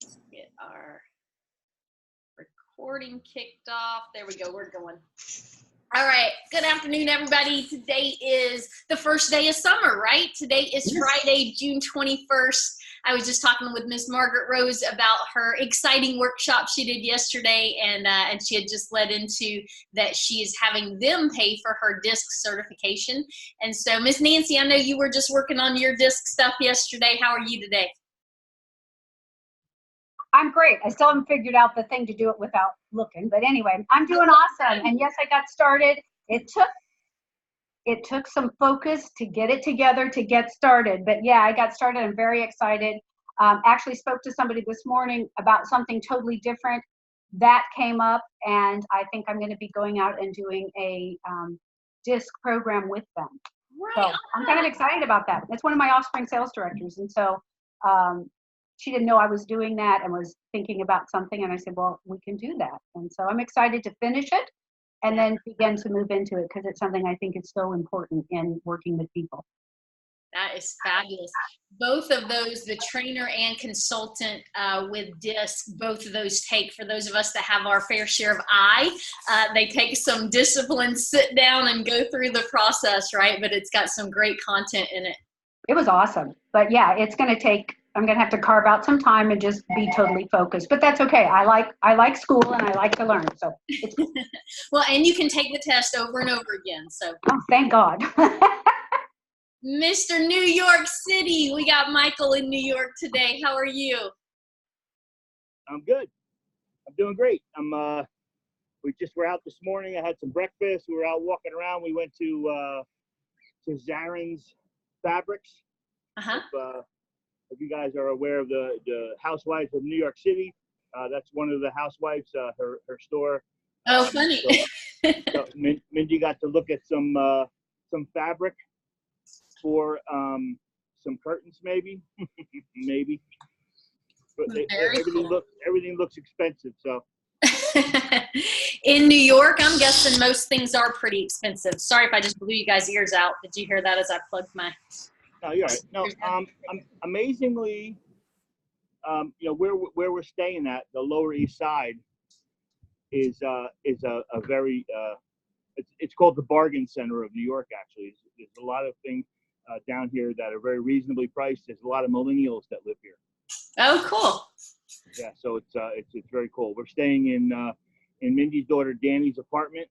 Get our recording kicked off. There we go. We're going. All right. Good afternoon, everybody. Today is the first day of summer, right? Today is Friday, June 21st. I was just talking with Miss Margaret Rose about her exciting workshop she did yesterday, and she had just led into that she is having them pay for her DISC certification. And so, Miss Nancy, I know you were just working on your DISC stuff yesterday. How are you today? I'm great. I still haven't figured out the thing to do it without looking, but anyway, I'm doing awesome. And yes, I got started. It took some focus to get it together to get started, but yeah, I got started. I'm very excited. Actually spoke to somebody this morning about something totally different that came up, and I think I'm going to be going out and doing a DISC program with them. Right. So I'm kind of excited about that. It's one of my Offspring sales directors, and so she didn't know I was doing that and was thinking about something, and I said, well, we can do that. And so I'm excited to finish it and then begin to move into it, because it's something I think is so important in working with people. That is fabulous. Both of those, the trainer and consultant with DISC, both of those take, for those of us that have our fair share of they take some discipline, sit down and go through the process, right? But it's got some great content in it. It was awesome. But yeah, it's going to take, I'm going to have to carve out some time and just be totally focused, but that's okay. I like school and I like to learn. So it's well, and you can take the test over and over again. So oh, thank God. Mr. New York City, we got Michael in New York today. How are you? I'm good. I'm doing great. We just were out this morning. I had some breakfast. We were out walking around. We went to Zarin's Fabrics. If you guys are aware of the Housewives of New York City, that's one of the housewives, her store. Oh, funny. So Mindy got to look at some fabric for some curtains, maybe. Maybe. But everything looks expensive. So. In New York, I'm guessing most things are pretty expensive. Sorry if I just blew you guys' ears out. Did you hear that as I plugged my? No, you're right. No, amazingly, where we're staying at, the Lower East Side, is a very it's called the bargain center of New York. Actually, there's a lot of things down here that are very reasonably priced. There's a lot of millennials that live here. Oh, cool. Yeah, so it's very cool. We're staying in Mindy's daughter Danny's apartment.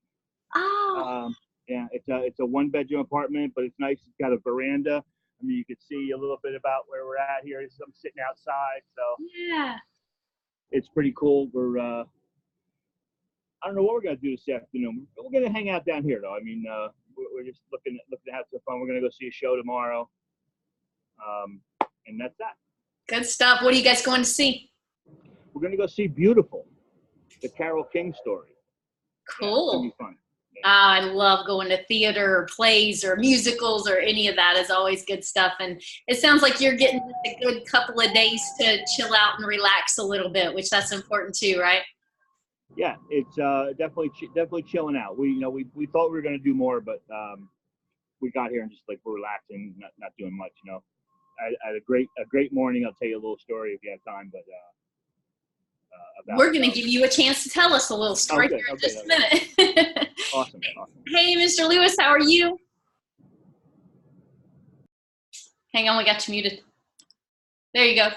Oh. Yeah, it's a one-bedroom apartment, but it's nice. It's got a veranda. I mean, you could see a little bit about where we're at here. I'm sitting outside, so yeah, it's pretty cool. We're I don't know what we're gonna do this afternoon. We're gonna hang out down here, though. I mean, we're just looking to have some fun. We're gonna go see a show tomorrow, and that's that. Good stuff. What are you guys going to see? We're gonna go see Beautiful, the Carole King story. Cool. Yeah, it's gonna be fun. I love going to theater or plays or musicals or any of that. Is always good stuff. And it sounds like you're getting a good couple of days to chill out and relax a little bit, which that's important too, right? Yeah, it's definitely chilling out. We thought we were going to do more, but we got here and just like we're relaxing, not doing much. I had a great morning. I'll tell you a little story if you have time, but we're going to give you a chance to tell us a little story here in just a minute. Awesome. Hey, Mr. Lewis, how are you? Hang on, we got you muted. There you go.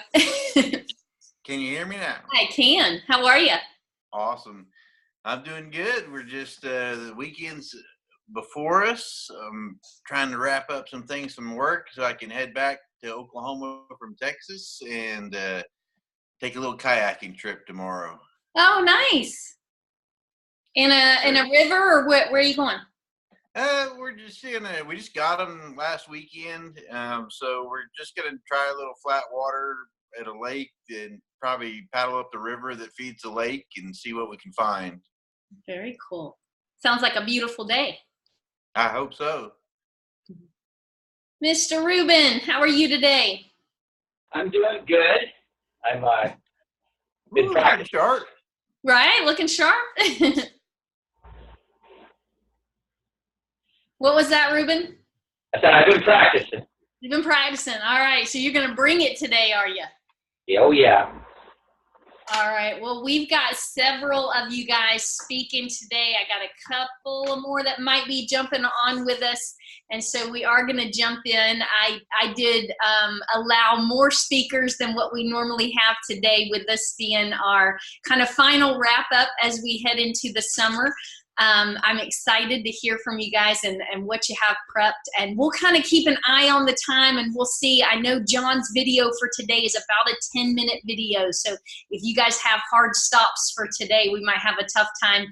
Can you hear me now? I can. How are you? Awesome. I'm doing good. We're just the weekend's before us. I'm trying to wrap up some things from work so I can head back to Oklahoma from Texas and take a little kayaking trip tomorrow. Oh, nice. In a river, or where are you going? We're just we just got them last weekend, so we're just gonna try a little flat water at a lake and probably paddle up the river that feeds the lake and see what we can find. Very cool. Sounds like a beautiful day. I hope so. Mr. Rubin, how are you today? I'm doing good. I'm been practicing. Sharp. Right, looking sharp. What was that, Reuben? I said I've been practicing. You've been practicing. All right, so you're going to bring it today, are you? Oh, yeah. All right. Well, we've got several of you guys speaking today. I got a couple more that might be jumping on with us. And so we are going to jump in. I did allow more speakers than what we normally have today, with this being our kind of final wrap up as we head into the summer. I'm excited to hear from you guys and what you have prepped, and we'll kind of keep an eye on the time, and we'll see. I know John's video for today is about a 10-minute video, so if you guys have hard stops for today, we might have a tough time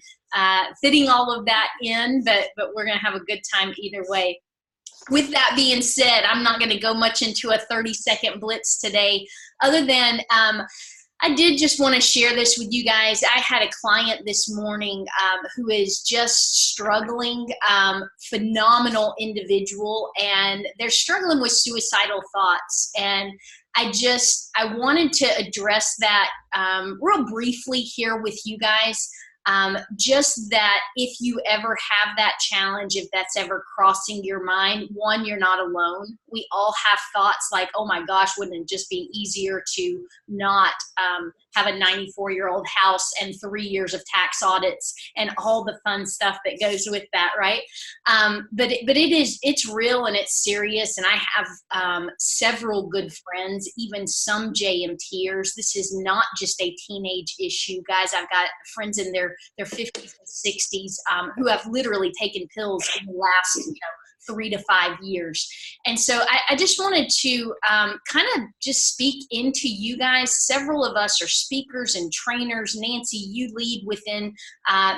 fitting all of that in, but we're going to have a good time either way. With that being said, I'm not going to go much into a 30-second blitz today, other than I did just want to share this with you guys. I had a client this morning who is just struggling, phenomenal individual, and they're struggling with suicidal thoughts. And I wanted to address that real briefly here with you guys. Just that if you ever have that challenge, if that's ever crossing your mind, one, you're not alone. We all have thoughts like, oh my gosh, wouldn't it just be easier to not have a 94-year-old house and 3 years of tax audits and all the fun stuff that goes with that, right? But it's real and it's serious. And I have several good friends, even some JMTers. This is not just a teenage issue, guys. I've got friends in their 50s and 60s who have literally taken pills in the last 3 to 5 years. And so I just wanted to kind of just speak into you guys. Several of us are speakers and trainers. Nancy, you lead within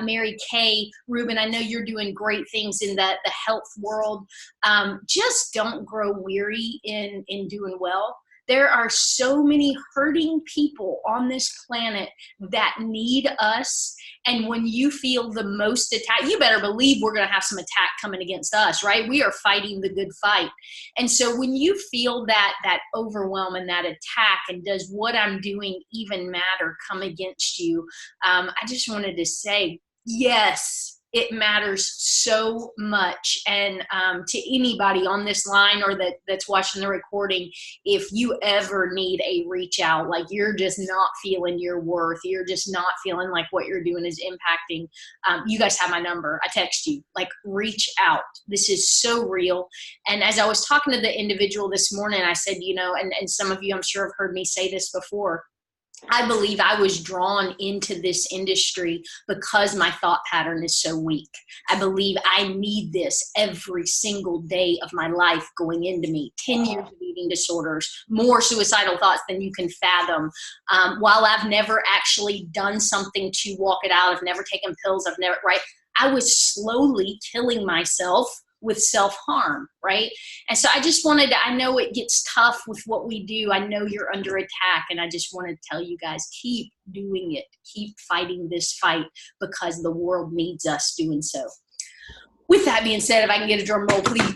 Mary Kay. Ruben, I know you're doing great things in the health world. Just don't grow weary in doing well. There are so many hurting people on this planet that need us. And when you feel the most attack, you better believe we're going to have some attack coming against us, right? We are fighting the good fight. And so when you feel that overwhelm and that attack, and does what I'm doing even matter come against you, I just wanted to say, yes, it matters so much. And to anybody on this line or that's watching the recording, if you ever need a reach out, like you're just not feeling your worth, you're just not feeling like what you're doing is impacting, you guys have my number. I text you, like, reach out. This is so real. And as I was talking to the individual this morning, I said, and some of you I'm sure have heard me say this before, I believe I was drawn into this industry because my thought pattern is so weak. I believe I need this every single day of my life going into me. 10 years of eating disorders, more suicidal thoughts than you can fathom. While I've never actually done something to walk it out, I've never taken pills, I was slowly killing myself with self-harm, right? And so I just wanted to, I know it gets tough with what we do. I know you're under attack, and I just want to tell you guys, keep doing it. Keep fighting this fight because the world needs us doing so. With that being said, if I can get a drum roll, please.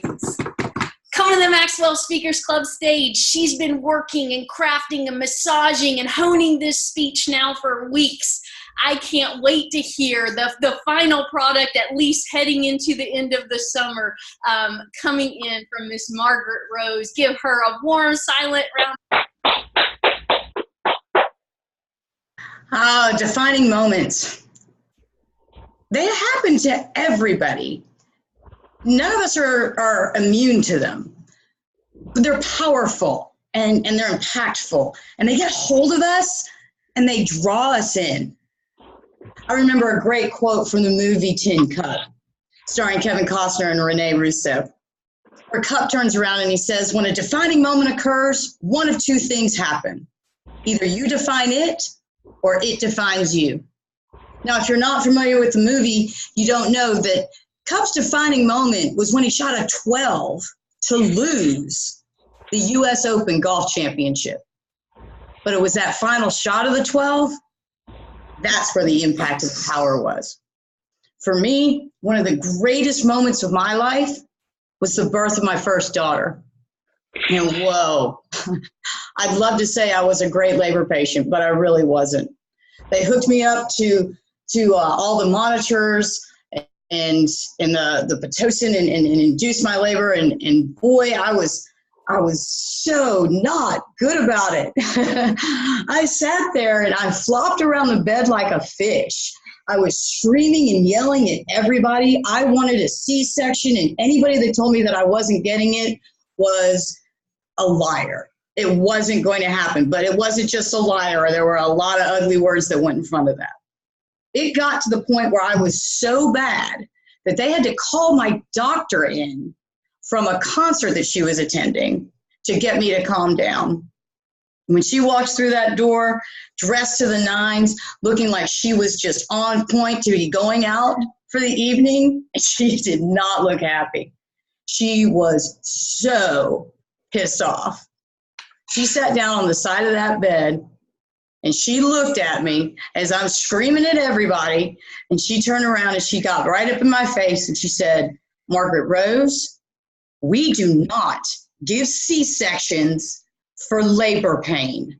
Coming to the Maxwell Speakers Club stage, she's been working and crafting and massaging and honing this speech now for weeks. I can't wait to hear the final product, at least heading into the end of the summer, coming in from Miss Margaret Rose. Give her a warm, silent round. Defining moments. They happen to everybody. None of us are immune to them. But they're powerful and they're impactful. And they get hold of us and they draw us in. I remember a great quote from the movie Tin Cup, starring Kevin Costner and Rene Russo. Where Cup turns around and he says, when a defining moment occurs, one of two things happen. Either you define it or it defines you. Now, if you're not familiar with the movie, you don't know that Cup's defining moment was when he shot a 12 to lose the U.S. Open Golf Championship. But it was that final shot of the 12, that's where the impact of the power was. For me, one of the greatest moments of my life was the birth of my first daughter. And whoa, I'd love to say I was a great labor patient, but I really wasn't. They hooked me up to all the monitors and the Pitocin and induced my labor. And boy, I was I was so not good about it. I sat there and I flopped around the bed like a fish. I was screaming and yelling at everybody. I wanted a C-section, and anybody that told me that I wasn't getting it was a liar. It wasn't going to happen, but it wasn't just a liar. There were a lot of ugly words that went in front of that. It got to the point where I was so bad that they had to call my doctor in from a concert that she was attending to get me to calm down. When she walked through that door, dressed to the nines, looking like she was just on point to be going out for the evening, she did not look happy. She was so pissed off. She sat down on the side of that bed and she looked at me as I'm screaming at everybody, and she turned around and she got right up in my face and she said, "Margaret Rose, we do not give C-sections for labor pain.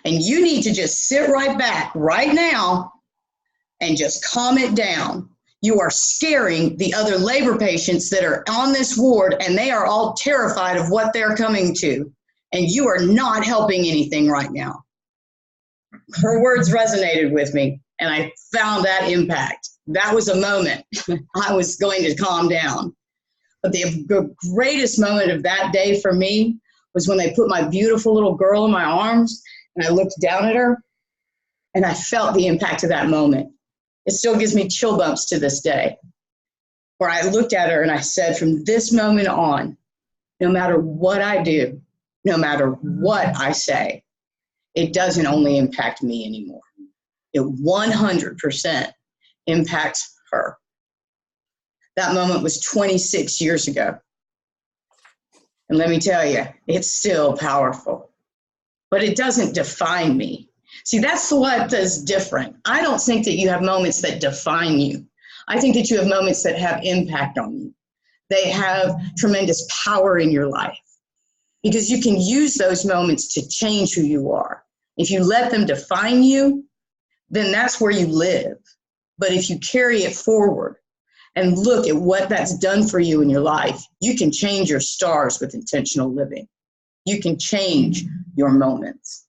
And you need to just sit right back right now and just calm it down. You are scaring the other labor patients that are on this ward, and they are all terrified of what they're coming to. And you are not helping anything right now." Her words resonated with me, and I found that impact. That was a moment I was going to calm down. But the greatest moment of that day for me was when they put my beautiful little girl in my arms, and I looked down at her, and I felt the impact of that moment. It still gives me chill bumps to this day, where I looked at her and I said, from this moment on, no matter what I do, no matter what I say, it doesn't only impact me anymore. It 100% impacts her. That moment was 26 years ago. And let me tell you, it's still powerful. But it doesn't define me. See, that's what is different. I don't think that you have moments that define you. I think that you have moments that have impact on you. They have tremendous power in your life, because you can use those moments to change who you are. If you let them define you, then that's where you live. But if you carry it forward and look at what that's done for you in your life, you can change your stars with intentional living. You can change your moments.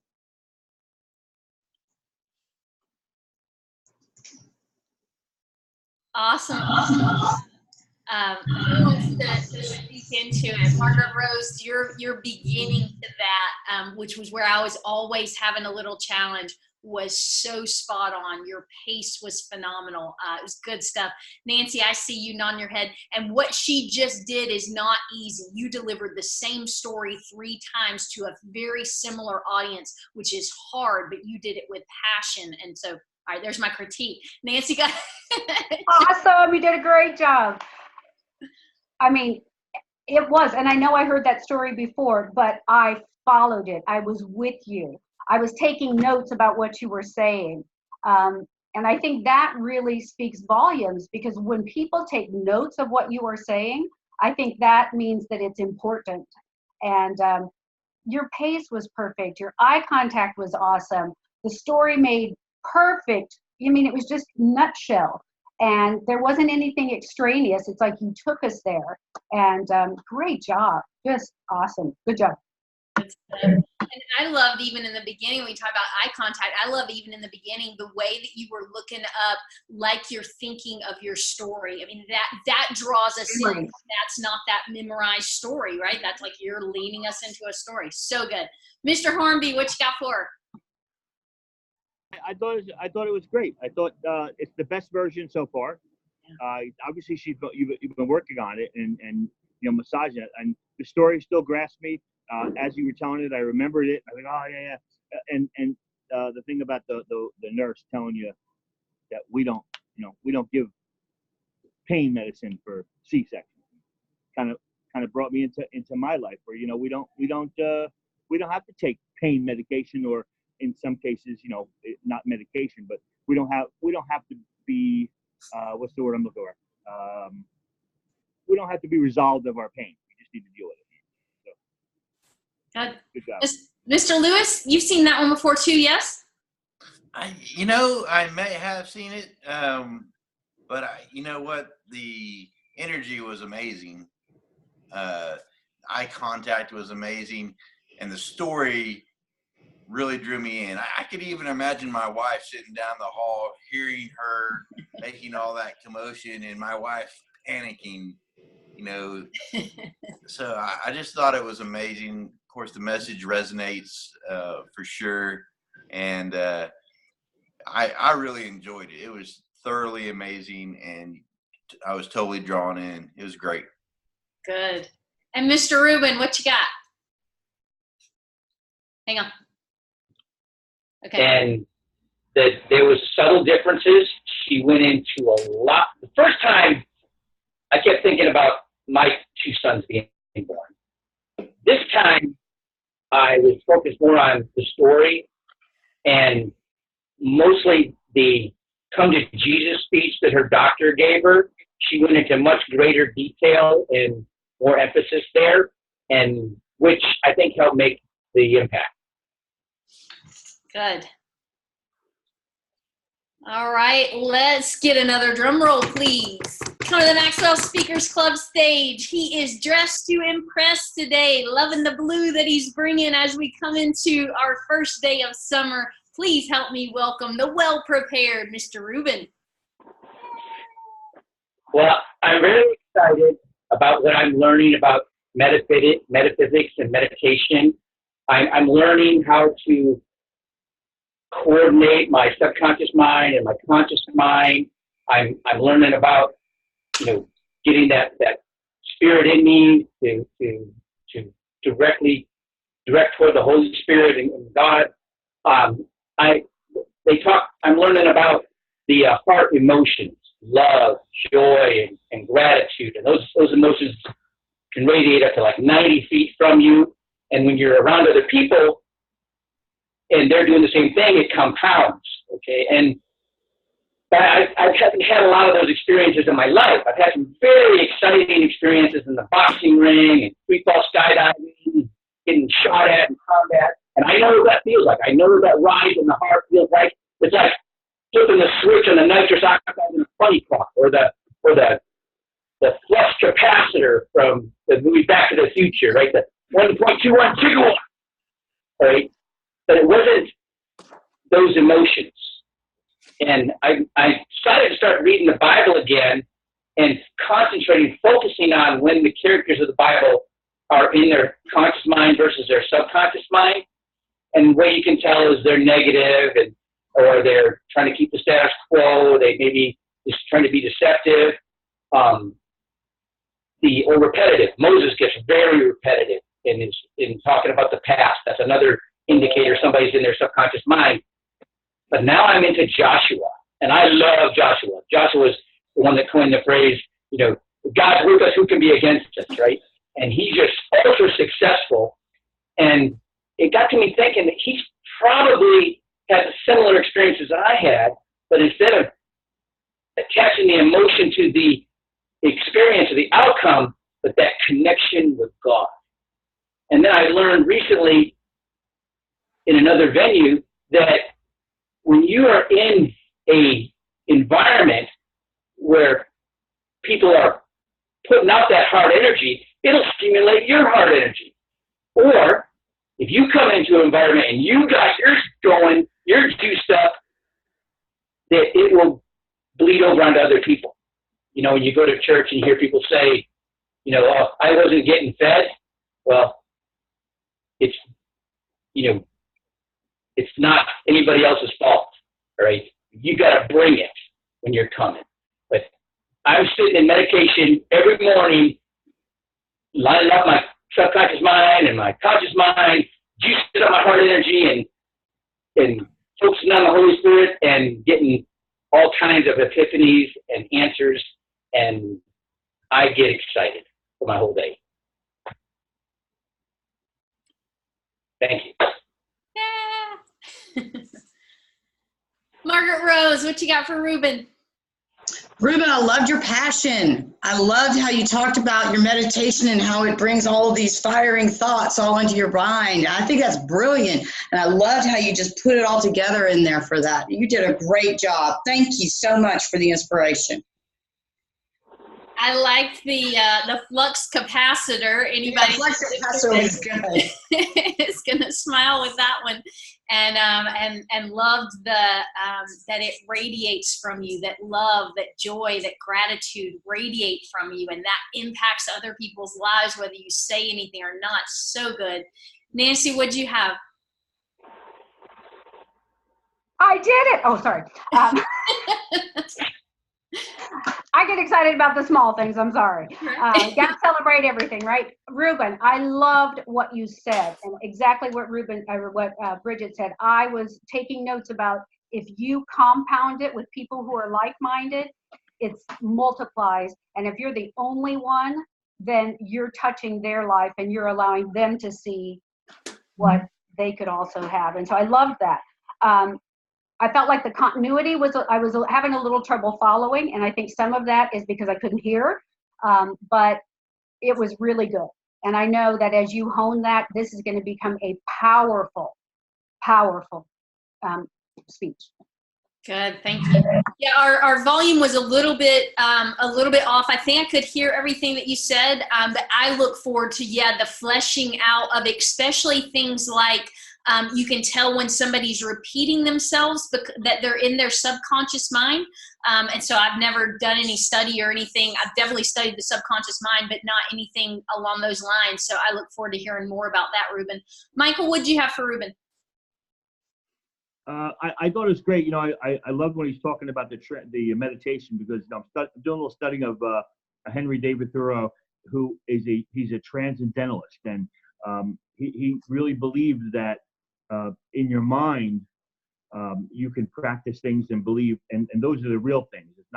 Awesome. Who wants to speak into it? Margaret Rose, you're beginning to that, which was where I was always having a little challenge, was so spot on. Your pace was phenomenal. It was good stuff. Nancy, I see you nodding your head. And what she just did is not easy. You delivered the same story 3 times to a very similar audience, which is hard, but you did it with passion. And so, all right, there's my critique. Nancy got Awesome. You did a great job. I mean, it was, and I know I heard that story before, but I followed it. I was with you. I was taking notes about what you were saying. And I think that really speaks volumes, because when people take notes of what you are saying, I think that means that it's important. And your pace was perfect. Your eye contact was awesome. The story made perfect. I mean, it was just nutshell. And there wasn't anything extraneous. It's like you took us there. And great job. Just awesome. Good job. And I loved, even in the beginning, when we talk about eye contact, I love even in the beginning the way that you were looking up like you're thinking of your story. I mean, that draws us in. That's not that memorized story, right? That's like you're leading us into a story. So good. Mr. Hornby, what you got for? I thought it was great. I thought it's the best version so far. Obviously, you've been working on it and massaging it, and the story still grasped me. As you were telling it, I remembered it. I was like, oh yeah. And the thing about the nurse telling you that we don't give pain medicine for C-section, kind of brought me into my life, where we don't have to take pain medication, or in some cases, not medication, but we don't have to be what's the word I'm looking for? We don't have to be resolved of our pain. We just need to deal with it. So, good job. Mr. Lewis, you've seen that one before too, yes? I may have seen it, but you know what? The energy was amazing. eye contact was amazing, and the story really drew me in. I could even imagine my wife sitting down the hall, hearing her making all that commotion, and my wife panicking, you know. So I just thought it was amazing. Of course, the message resonates for sure, and I really enjoyed it. It was thoroughly amazing, and I was totally drawn in. It was great. Good. And Mr. Rubin, what you got? Hang on. Okay. And that there was subtle differences. She went into a lot. The first time, I kept thinking about my two sons being born. This time, I was focused more on the story and mostly the come to Jesus speech that her doctor gave her. She went into much greater detail and more emphasis there, and which I think helped make the impact. Good. All right, let's get another drum roll, please. Come to the Maxwell Speakers Club stage. He is dressed to impress today, loving the blue that he's bringing as we come into our first day of summer. Please help me welcome the well-prepared Mr. Rubin. Well, I'm really excited about what I'm learning about metaphysics and meditation. I'm learning how to coordinate my subconscious mind and my conscious mind. I'm learning about, getting that spirit in me to direct toward the Holy Spirit and God. I'm learning about the heart emotions, love, joy, and gratitude, and those emotions can radiate up to like 90 feet from you. And when you're around other people and they're doing the same thing, it compounds. Okay, but I haven't had a lot of those experiences in my life. I've had some very exciting experiences in the boxing ring and free fall skydiving, getting shot at in combat. And I know what that feels like. I know what that rise in the heart feels like. It's like flipping the switch on the nitrous oxide in a funny clock, or the flux capacitor from the movie Back to the Future, right? The 1.21 gigawatt, right? But it wasn't those emotions. And I decided to start reading the Bible again and concentrating, focusing on when the characters of the Bible are in their conscious mind versus their subconscious mind. And what you can tell is they're negative, or they're trying to keep the status quo. They may be just trying to be deceptive, or repetitive. Moses gets very repetitive in talking about the past. That's another indicator somebody's in their subconscious mind. But now I'm into Joshua, and I love Joshua. Joshua is the one that coined the phrase, God's with us, who can be against us, right? And he's just ultra successful. And it got to me thinking that he's probably had similar experiences that I had, but instead of attaching the emotion to the experience or the outcome, but that connection with God. And then I learned recently in another venue that when you are in a environment where people are putting out that heart energy, it'll stimulate your heart energy. Or if you come into an environment and you got yours going, you're juiced up, that it will bleed over onto other people. When you go to church and you hear people say, oh, I wasn't getting fed. Well, it's not anybody else's fault, right? You got to bring it when you're coming. But I'm sitting in meditation every morning, lining up my subconscious mind and my conscious mind, juicing up my heart energy and focusing on the Holy Spirit and getting all kinds of epiphanies and answers, and I get excited for my whole day. Thank you. Yeah. Margaret Rose, what you got for Rubin? Rubin, I loved your passion. I loved how you talked about your meditation and how it brings all of these firing thoughts all into your mind. I think that's brilliant. And I loved how you just put it all together in there for that. You did a great job. Thank you so much for the inspiration. I liked the flux capacitor. Anybody Flex capacitor was good. is gonna smile with that one, and loved that it radiates from you. That love, that joy, that gratitude radiate from you, and that impacts other people's lives, whether you say anything or not. So good. Nancy, what'd you have? I did it. Oh, sorry. I get excited about the small things. I'm sorry. Gotta celebrate everything, right? Ruben, I loved what you said and exactly what Bridget said. I was taking notes about if you compound it with people who are like-minded, it multiplies. And if you're the only one, then you're touching their life and you're allowing them to see what they could also have. And so I loved that. I felt like the continuity I was having a little trouble following, and I think some of that is because I couldn't hear, but it was really good. And I know that as you hone that, this is going to become a powerful speech. Good, thank you. Yeah, our volume was a little bit off. I think I could hear everything that you said, but I look forward to the fleshing out of especially things like you can tell when somebody's repeating themselves, that they're in their subconscious mind. And so I've never done any study or anything. I've definitely studied the subconscious mind, but not anything along those lines. So I look forward to hearing more about that, Ruben. Michael, what did you have for Ruben? I thought it was great. I loved when he's talking about the meditation, because I'm doing a little studying of Henry David Thoreau, who is he's a transcendentalist, and he really believed that in your mind you can practice things and believe, and those are the real things. It's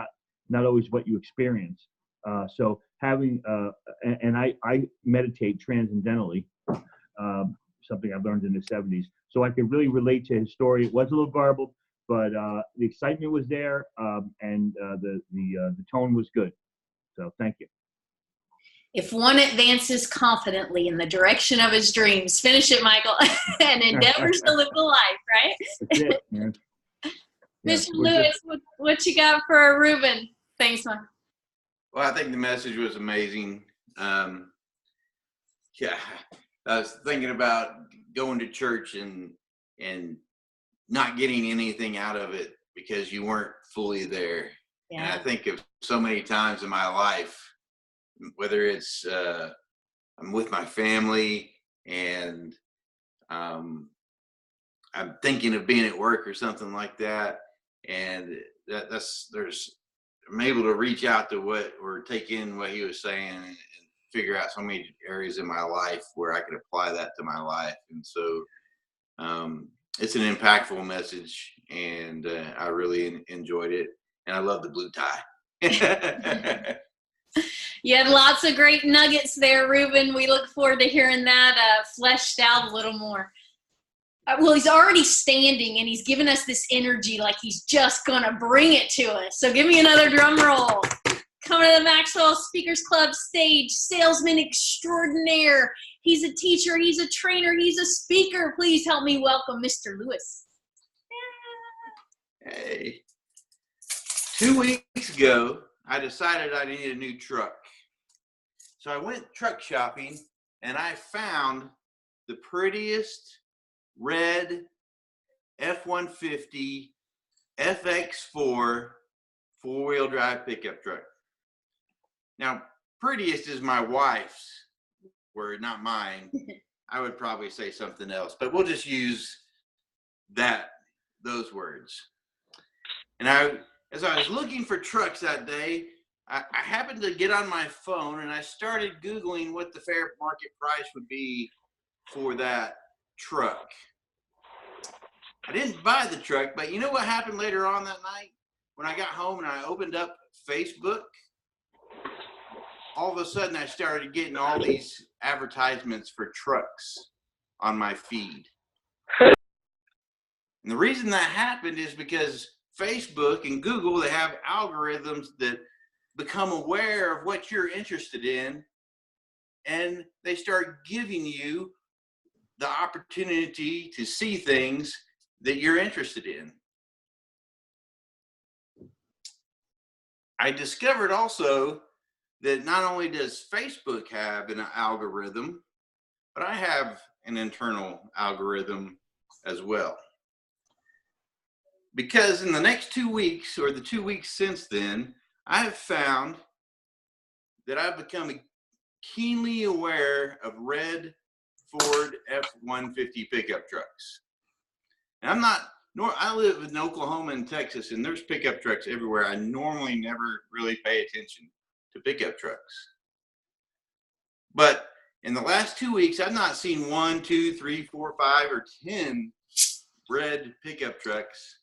not always what you experience. So having and I meditate transcendentally, something I learned in the 70s. So I could really relate to his story. It was a little garbled, but the excitement was there, and the tone was good. So thank you. If one advances confidently in the direction of his dreams, finish it, Michael, and endeavors to live the life, right? That's it, man. Mr. Lewis, what you got for Ruben? Thanks, man. Well, I think the message was amazing. Yeah, I was thinking about going to church and not getting anything out of it because you weren't fully there. Yeah. And I think of so many times in my life, whether it's I'm with my family and I'm thinking of being at work or something like that, and I'm able to reach out to take in what he was saying and figure out so many areas in my life where I could apply that to my life. And so it's an impactful message, and I really enjoyed it, and I love the blue tie. You had lots of great nuggets there, Ruben. We look forward to hearing that fleshed out a little more. Well, he's already standing, and he's giving us this energy like he's just going to bring it to us. So give me another drum roll. Coming to the Maxwell Speakers Club stage, salesman extraordinaire. He's a teacher, he's a trainer, he's a speaker. Please help me welcome Mr. Lewis. Hey. 2 weeks ago, I decided I needed a new truck. So I went truck shopping, and I found the prettiest red F-150 FX4 four-wheel drive pickup truck. Now, prettiest is my wife's word, not mine. I would probably say something else, but we'll just use those words. And as I was looking for trucks that day, I happened to get on my phone and I started Googling what the fair market price would be for that truck. I didn't buy the truck, but you know what happened later on that night? When I got home and I opened up Facebook, all of a sudden I started getting all these advertisements for trucks on my feed. And the reason that happened is because Facebook and Google, they have algorithms that become aware of what you're interested in, and they start giving you the opportunity to see things that you're interested in. I discovered also that not only does Facebook have an algorithm, but I have an internal algorithm as well. Because in the next 2 weeks, or the 2 weeks since then, I have found that I've become keenly aware of red Ford F-150 pickup trucks. And I live in Oklahoma and Texas, and there's pickup trucks everywhere. I normally never really pay attention to pickup trucks. But in the last 2 weeks, I've not seen 1, 2, 3, 4, 5, or 10 red pickup trucks.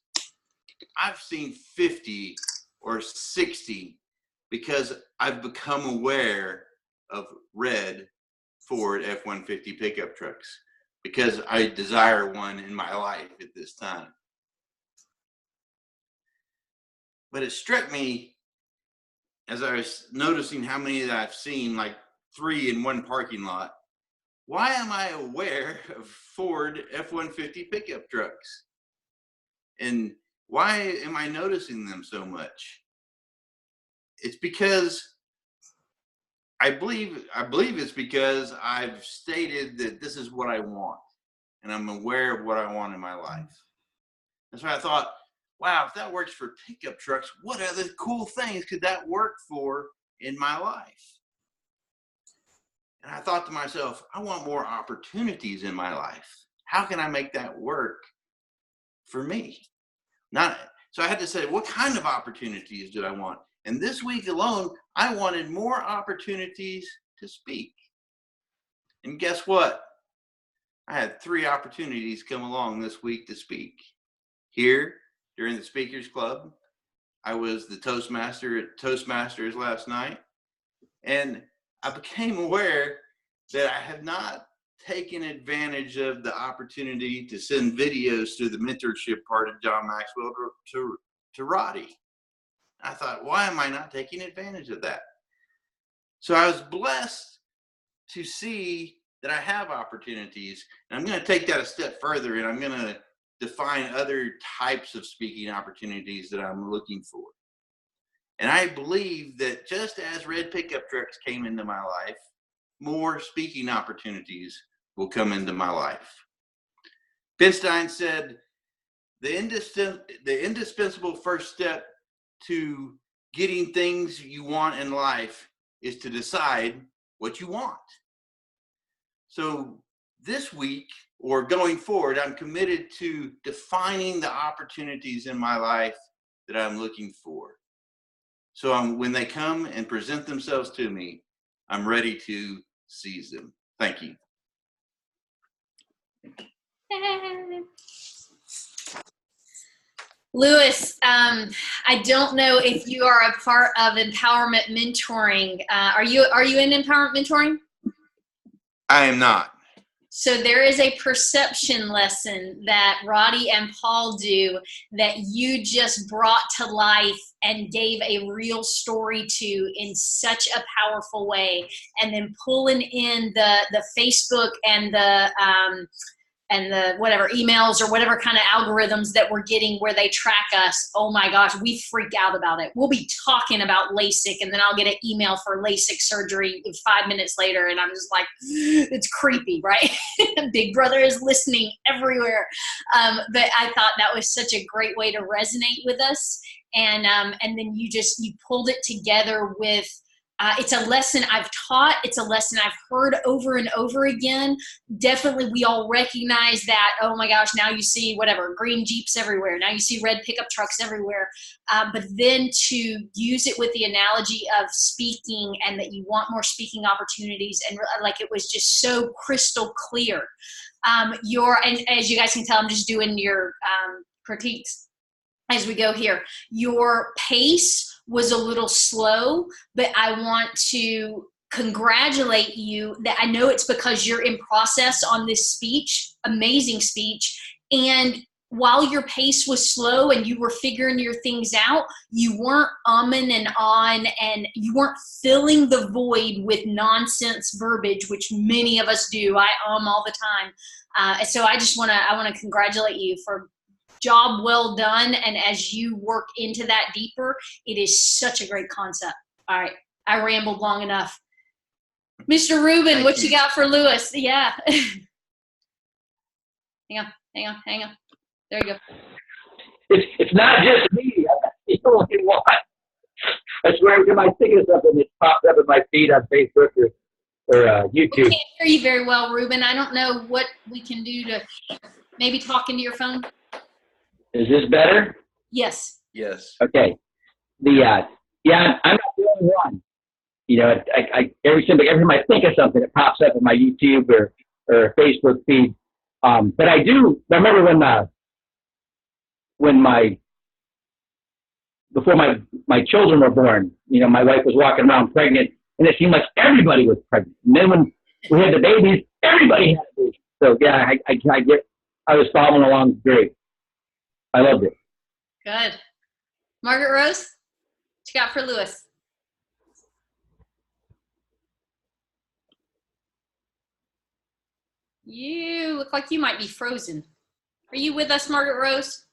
I've seen 50 or 60 because I've become aware of red Ford F-150 pickup trucks because I desire one in my life at this time. But it struck me as I was noticing how many that I've seen, like 3 in one parking lot. Why am I aware of Ford F-150 pickup trucks? And why am I noticing them so much? It's because I believe it's because I've stated that this is what I want, and I'm aware of what I want in my life. And so I thought, wow, if that works for pickup trucks, what other cool things could that work for in my life? And I thought to myself, I want more opportunities in my life. How can I make that work for me? So I had to say, what kind of opportunities did I want? And this week alone, I wanted more opportunities to speak. And guess what? I had 3 opportunities come along this week to speak. Here, during the Speakers Club, I was the Toastmaster at Toastmasters last night. And I became aware that I have not taken advantage of the opportunity to send videos through the mentorship part of John Maxwell to Roddy. I thought, why am I not taking advantage of that? So I was blessed to see that I have opportunities. And I'm going to take that a step further, and I'm going to define other types of speaking opportunities that I'm looking for. And I believe that just as red pickup trucks came into my life, more speaking opportunities will come into my life. Ben Stein said, the indispensable first step to getting things you want in life is to decide what you want. So this week, or going forward, I'm committed to defining the opportunities in my life that I'm looking for. So when they come and present themselves to me, I'm ready to seize them. Thank you. Lewis, I don't know if you are a part of Empowerment Mentoring. Are you in Empowerment Mentoring? I am not. So there is a perception lesson that Roddy and Paul do that you just brought to life and gave a real story to in such a powerful way. And then pulling in the Facebook and the whatever emails or whatever kind of algorithms that we're getting where they track us. Oh my gosh, we freak out about it. We'll be talking about LASIK, and then I'll get an email for LASIK surgery 5 minutes later, and I'm just like, it's creepy, right? Big Brother is listening everywhere. But I thought that was such a great way to resonate with us. And then you pulled it together with, it's a lesson I've taught. It's a lesson I've heard over and over again. Definitely, we all recognize that, oh my gosh, now you see whatever, green Jeeps everywhere. Now you see red pickup trucks everywhere. But then to use it with the analogy of speaking and that you want more speaking opportunities, and like it was just so crystal clear. And as you guys can tell, I'm just doing your critiques as we go here. Your pace was a little slow, but I want to congratulate you that I know it's because you're in process on this speech, amazing speech. And while your pace was slow and you were figuring your things out, you weren't umming and on, and you weren't filling the void with nonsense verbiage, which many of us do. I all the time. So I just want to congratulate you for job well done. And as you work into that deeper, it is such a great concept. All right. I rambled long enough. Mr. Rubin, Thank what you you. got for Lewis? Yeah. hang on. There you go. It's not just me. I'm not the only one. I swear every time I think of something, it pops up in my feed on Facebook or We YouTube. can't hear you very well, Reuben. I don't know what we can do to maybe talk into your phone. Is this better? Yes. Yes. Okay. Yeah, I'm not the only one. You know, I every time I think of something, it pops up in my YouTube or Facebook feed. But I do remember before my children were born, you know, my wife was walking around pregnant, and it seemed like everybody was pregnant. And then when we had the babies, everybody had a baby. So yeah, I was following along great. I loved it. Good. Margaret Rose, what you got for Lewis? You look like you might be frozen. Are you with us, Margaret Rose?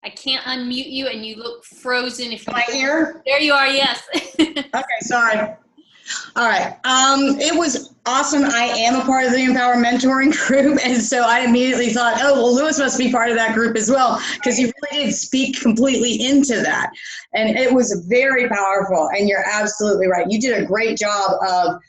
I can't unmute you, and you look frozen. If you Am I here? There you are. Yes. Okay, sorry. All right. It was awesome. I am a part of the Empower Mentoring group, and so I immediately thought, oh, well, Lewis must be part of that group as well, because he really did speak completely into that. And it was very powerful, and you're absolutely right. You did a great job of,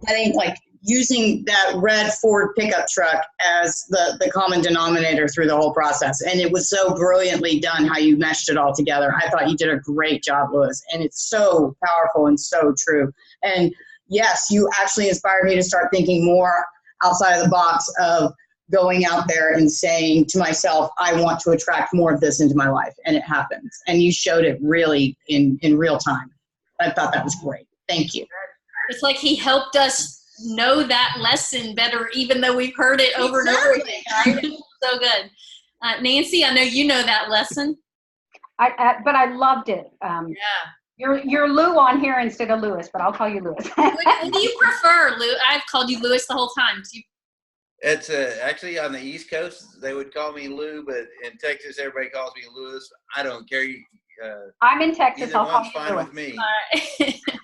I think, like, using that red Ford pickup truck as the common denominator through the whole process. And it was so brilliantly done how you meshed it all together. I thought you did a great job, Lewis. And it's so powerful and so true. And yes, you actually inspired me to start thinking more outside of the box of going out there and saying to myself, I want to attract more of this into my life. And it happens. And you showed it really in real time. I thought that was great. Thank you. It's like he helped us know that lesson better, even though we've heard it over and over again. Right? So good. Nancy, I know you know that lesson. But I loved it. Yeah. You're Lou on here instead of Lewis, but I'll call you Lewis. What do you prefer, Lou? I've called you Lewis the whole time. It's actually on the East Coast, they would call me Lou, but in Texas, everybody calls me Lewis. I don't care. I'm in Texas. Either I'll call one's you fine Lewis. with me.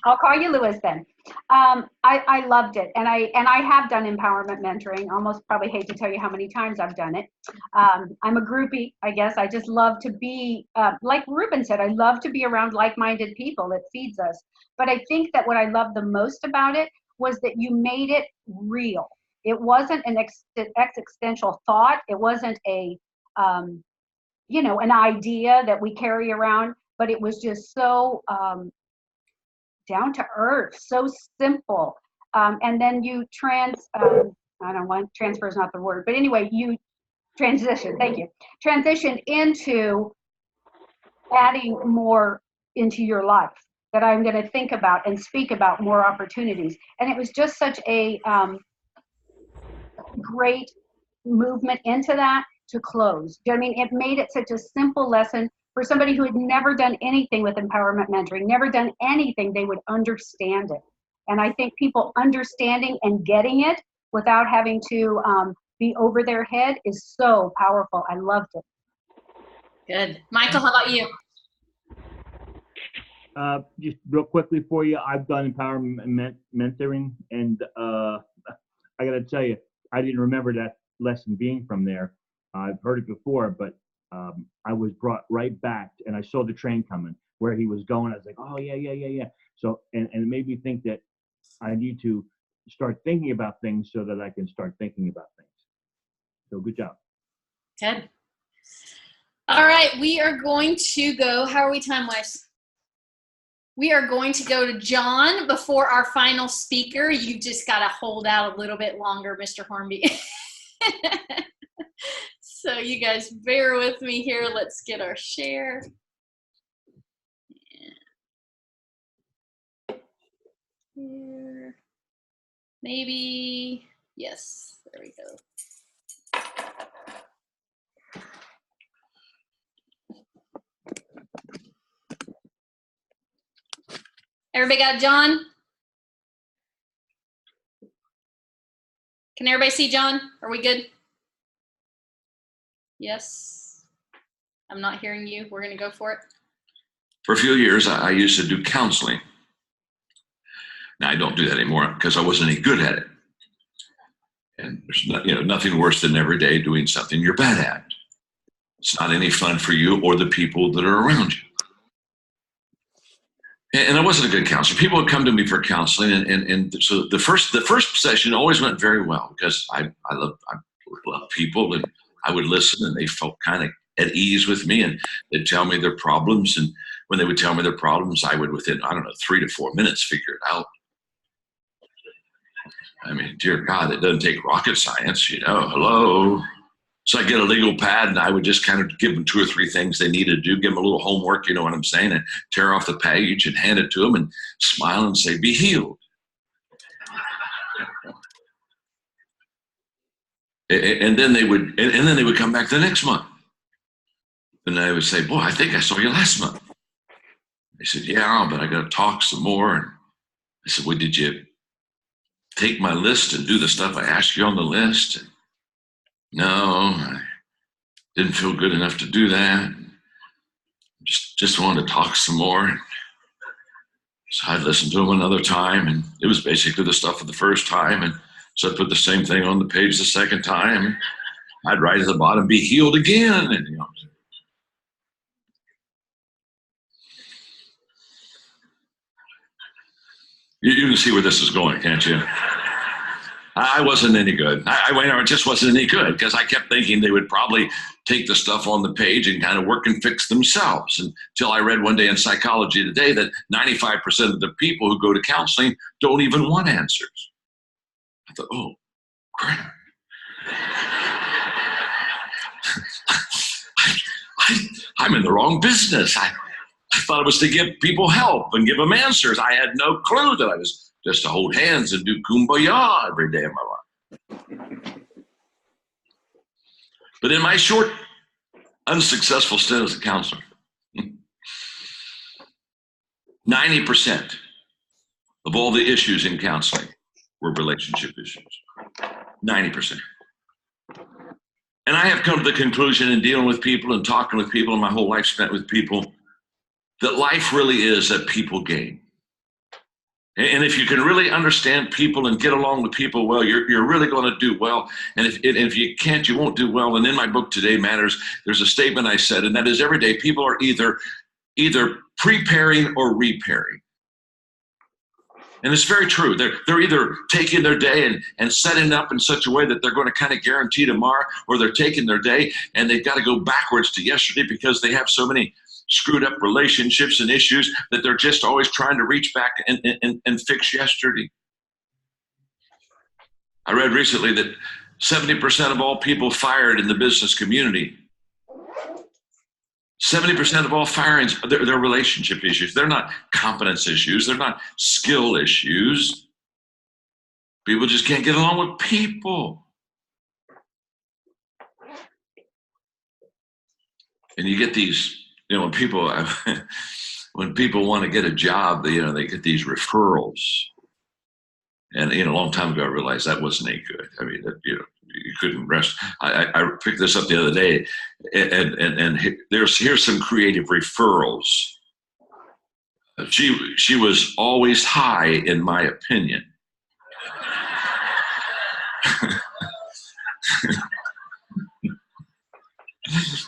I'll call you Lewis then. I loved it, and I have done empowerment mentoring. Almost probably hate to tell you how many times I've done it. I'm a groupie, I guess. I just love to be like Reuben said. I love to be around like-minded people. It feeds us. But I think that what I loved the most about it was that you made it real. It wasn't an existential thought. It wasn't a an idea that we carry around, but it was just so down to earth, so simple. And then you I don't want, transfer is not the word, but anyway, you transition, thank you, transition into adding more into your life that I'm going to think about and speak about more opportunities. And it was just such a great movement into that to close. Do you know what I mean? It made it such a simple lesson for somebody who had never done anything with empowerment mentoring, never done anything, they would understand it. And I think people understanding and getting it without having to be over their head is so powerful. I loved it. Good. Michael, how about you? Just real quickly for you, I've done empowerment mentoring, and I got to tell you, I didn't remember that lesson being from there. I've heard it before, but I was brought right back, and I saw the train coming where he was going. I was like, oh, yeah. So, and it made me think that I need to start thinking about things so that I can start thinking about things. So good job. Good. All right, we are going to go, how are we time-wise? We are going to go to John before our final speaker. You just got to hold out a little bit longer, Mr. Hornby. So you guys bear with me here. Let's get our share. Here. Maybe, yes, there we go. Everybody got John? Can everybody see John? Are we good? Yes. I'm not hearing you. We're going to go for it. For a few years, I used to do counseling. Now I don't do that anymore because I wasn't any good at it. And there's nothing worse than every day doing something you're bad at. It's not any fun for you or the people that are around you. And I wasn't a good counselor. People would come to me for counseling, and so the first session always went very well because I love people, and I would listen, and they felt kind of at ease with me, and they'd tell me their problems, and when they would tell me their problems, I would within 3 to 4 minutes figure it out. I mean, dear God, it doesn't take rocket science, hello. So I get a legal pad, and I would just kind of give them 2 or 3 things they needed to do, give them a little homework, you know what I'm saying, and tear off the page and hand it to them and smile and say, be healed. And then they would come back the next month. And I would say, boy, I think I saw you last month. They said, yeah, but I got to talk some more. And I said, well, did you take my list and do the stuff I asked you on the list? And no, I didn't feel good enough to do that. Just wanted to talk some more. So I'd listen to them another time, and it was basically the stuff of the first time. And so I'd put the same thing on the page the second time. I'd write at the bottom, be healed again. And you can see where this is going, can't you? I wasn't any good. I just wasn't any good because I kept thinking they would probably take the stuff on the page and kind of work and fix themselves. Until I read one day in Psychology Today that 95% of the people who go to counseling don't even want answers. I thought, oh, crap. I'm in the wrong business. I thought it was to give people help and give them answers. I had no clue that I was just to hold hands and do kumbaya every day of my life. But in my short, unsuccessful stint as a counselor, 90% of all the issues in counseling were relationship issues. 90%. And I have come to the conclusion in dealing with people and talking with people and my whole life spent with people that life really is a people game. And if you can really understand people and get along with people well, you're really going to do well. And if you can't, you won't do well. And in my book, Today Matters, there's a statement I said, and that is every day people are either preparing or repairing. And it's very true. They're either taking their day and setting up in such a way that they're going to kind of guarantee tomorrow, or they're taking their day and they've got to go backwards to yesterday because they have so many screwed up relationships and issues that they're just always trying to reach back and fix yesterday. I read recently that 70% of all people fired in the business community, 70% of all firings, they're relationship issues. They're not competence issues. They're not skill issues. People just can't get along with people. And you get these, when people want to get a job, they get these referrals. And a long time ago, I realized that wasn't any good. I mean, you couldn't rest. I picked this up the other day, and here's some creative referrals. She was always high, in my opinion.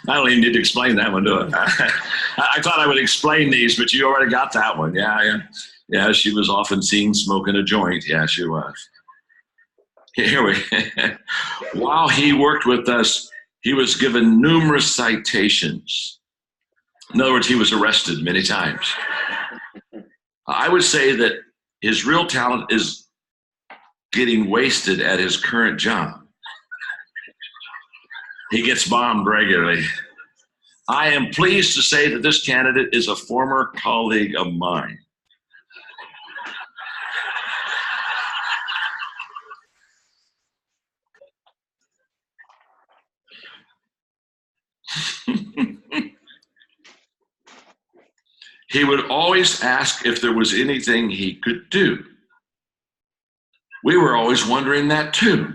I don't even need to explain that one, do I? I thought I would explain these, but you already got that one. Yeah, she was often seen smoking a joint. Yeah, she was. Here we While he worked with us, he was given numerous citations. In other words, he was arrested many times. I would say that his real talent is getting wasted at his current job. He gets bombed regularly. I am pleased to say that this candidate is a former colleague of mine. He would always ask if there was anything he could do. We were always wondering that too.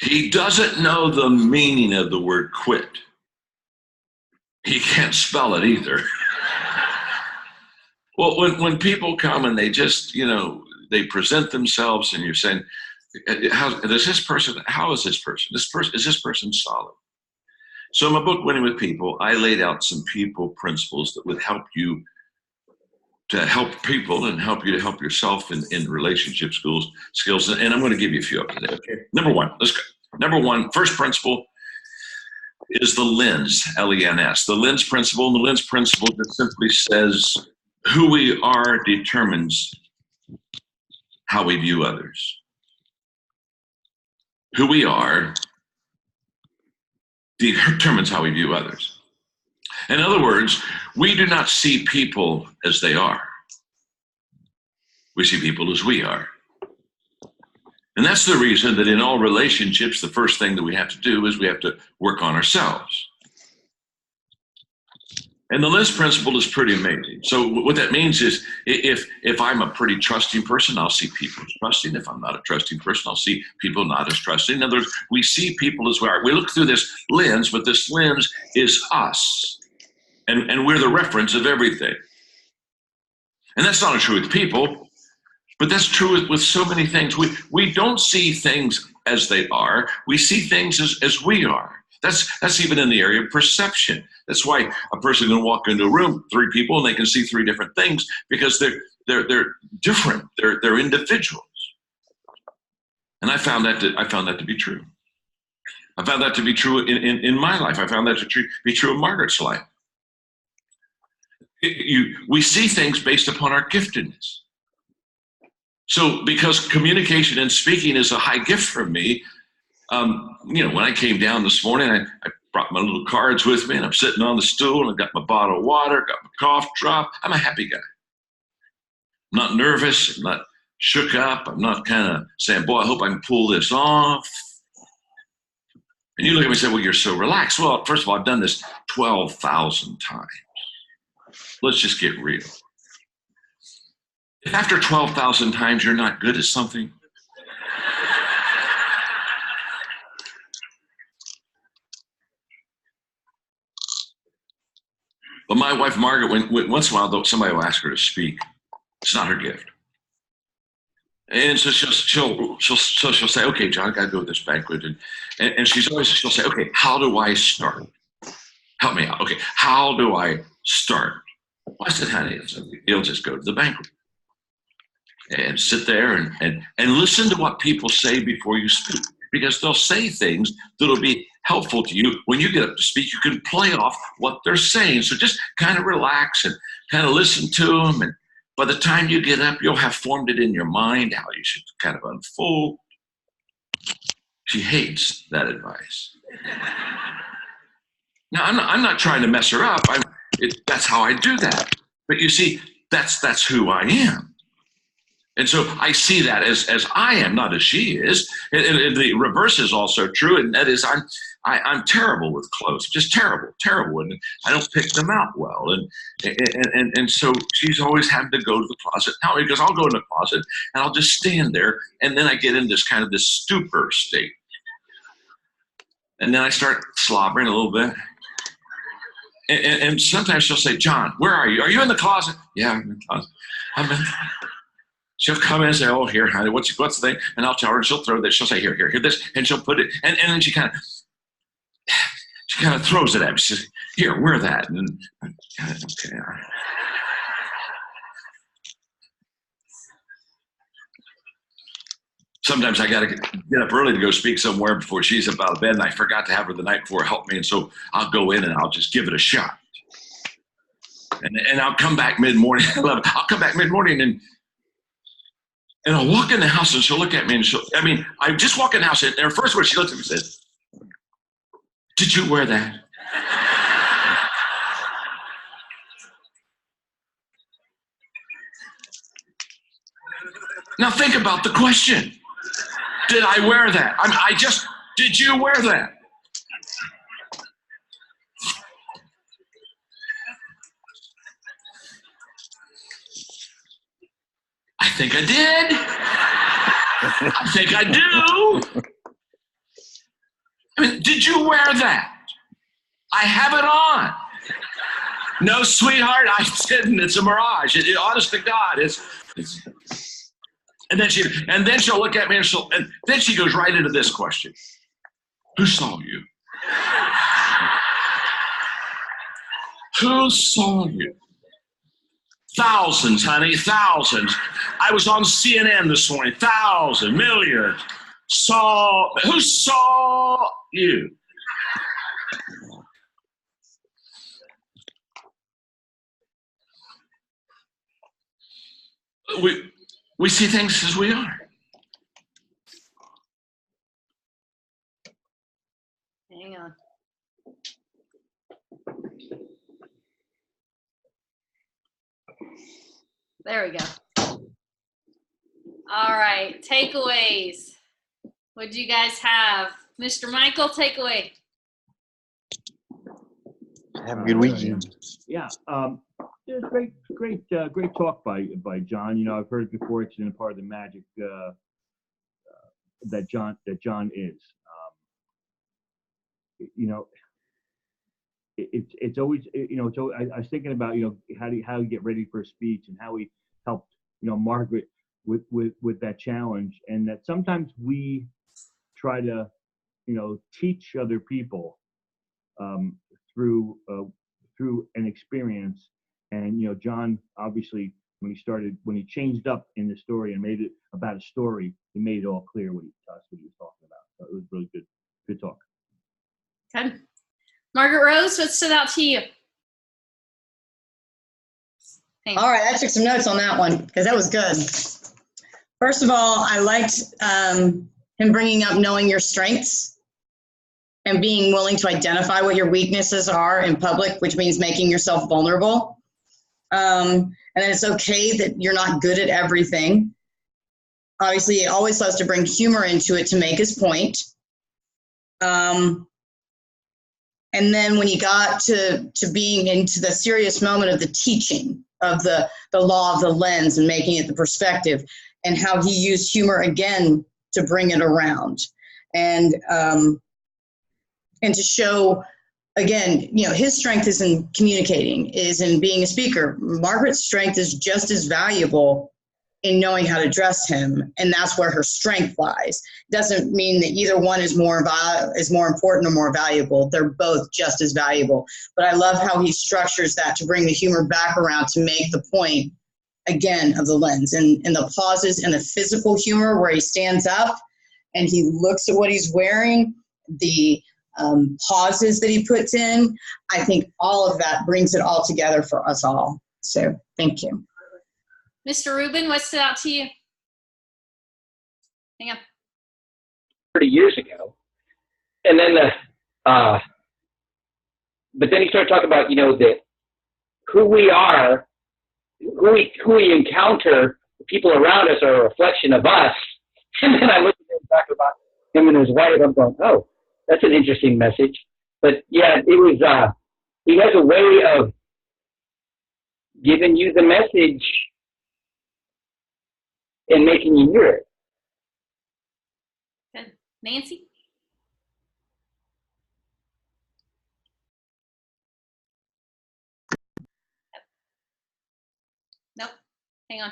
He doesn't know the meaning of the word quit. He can't spell it either. Well, when people come and they just, they present themselves and you're saying, how is this person? Is this person solid? So in my book, Winning with People, I laid out some people principles that would help you to help people and help you to help yourself in relationship skills. And I'm going to give you a few up today. Okay. Number one, let's go. Number one, first principle is the lens, L-E-N-S. The lens principle. And the lens principle just simply says who we are determines how we view others. Who we are determines how we view others. In other words, we do not see people as they are. We see people as we are. And that's the reason that in all relationships, the first thing that we have to do is we have to work on ourselves. And the lens principle is pretty amazing. So what that means is if I'm a pretty trusting person, I'll see people as trusting. If I'm not a trusting person, I'll see people not as trusting. In other words, we see people as we are. We look through this lens, but this lens is us. And we're the reference of everything. And that's not true with people, but that's true with so many things. We don't see things as they are. We see things as we are. That's even in the area of perception. That's why a person can walk into a room, 3 people, and they can see 3 different things because they're different. They're individuals. And I found that to be true. I found that to be true in my life. I found that to be true in Margaret's life. We see things based upon our giftedness. So because communication and speaking is a high gift for me, when I came down this morning, I brought my little cards with me and I'm sitting on the stool and I've got my bottle of water, got my cough drop. I'm a happy guy. I'm not nervous. I'm not shook up. I'm not kind of saying, boy, I hope I can pull this off. And you look at me and say, well, you're so relaxed. Well, first of all, I've done this 12,000 times. Let's just get real. If after 12,000 times you're not good at something, but my wife, Margaret, once in a while, though, somebody will ask her to speak. It's not her gift. And so she'll say, okay, John, I got to go to this banquet. And she'll say, okay, how do I start? Help me out. Okay, how do I start? Well, I said, honey, you'll just go to the banquet and sit there and listen to what people say before you speak, because they'll say things that'll be helpful to you. When you get up to speak, you can play off what they're saying. So just kind of relax and kind of listen to them. And by the time you get up, you'll have formed it in your mind how you should kind of unfold. She hates that advice. Now, I'm not trying to mess her up. That's how I do that. But you see, that's who I am. And so I see that as I am, not as she is. And the reverse is also true, and that is I'm terrible with clothes, just terrible, and I don't pick them out well. And so she's always having to go to the closet now, because I'll go in the closet and I'll just stand there, and then I get in this kind of this stupor state. And then I start slobbering a little bit. And sometimes she'll say, John, where are you? Are you in the closet? Yeah, I'm in the closet. I'm in. She'll come in and say, oh, here, honey, what's the thing? And I'll tell her, and she'll throw this. She'll say, here, this. And she'll put it, and then she kind of throws it at me. She says, here, wear that. And okay. Sometimes I got to get up early to go speak somewhere before she's up out of bed, and I forgot to have her the night before help me, and so I'll go in and I'll just give it a shot. And I'll come back mid-morning. I'll come back mid-morning and I'll walk in the house and she'll look at me and I just walk in the house and her first word, she looks at me and says, did you wear that? Now think about the question. Did I wear that? Did you wear that? I think I did. I think I do. did you wear that? I have it on. No, sweetheart, I didn't. It's a mirage. Honest to God, it's. And then she'll look at me and then she goes right into this question: who saw you? Who saw you? Thousands, honey, thousands. I was on CNN this morning. Thousands, millions saw. Who saw you? We see things as we are. Hang on. There we go. All right, takeaways. What do you guys have? Mr. Michael, takeaway. Have a good weekend. Yeah. Yeah, great talk by John. You know, I've heard it before. It's in a part of the magic that John is. You know, it's always, you know, so I was thinking about, you know, how you get ready for a speech and how he helped, you know, Margaret with that challenge, and that sometimes we try to, you know, teach other people through an experience. And, you know, John, obviously, when he changed up in the story and made it about a story, he made it all clear what he was talking about. So it was really good talk. Good. Margaret Rose, what stood out to you? Thanks. All right, I took some notes on that one because that was good. First of all, I liked him bringing up knowing your strengths and being willing to identify what your weaknesses are in public, which means making yourself vulnerable. And then it's okay that you're not good at everything. Obviously, he always loves to bring humor into it to make his point. And then when he got to being into the serious moment of the teaching of the law of the lens and making it the perspective, and how he used humor again to bring it around. And to show, again, you know, his strength is in communicating, is in being a speaker. Margaret's strength is just as valuable in knowing how to dress him, and that's where her strength lies. Doesn't mean that either one is more important or more valuable. They're both just as valuable. But I love how he structures that to bring the humor back around to make the point, again, of the lens and the pauses and the physical humor where he stands up and he looks at what he's wearing, the pauses that he puts in. I think all of that brings it all together for us all. So thank you. Mr. Rubin, what stood out to you? Hang on. 30 years ago. And then but then he started talking about, you know, that who we are, who we encounter, the people around us are a reflection of us. And then I looked at him talking about him and his wife. I'm going, oh, that's an interesting message. But yeah, it was, he has a way of giving you the message and making you hear it. Good. Nancy? Nope. Hang on.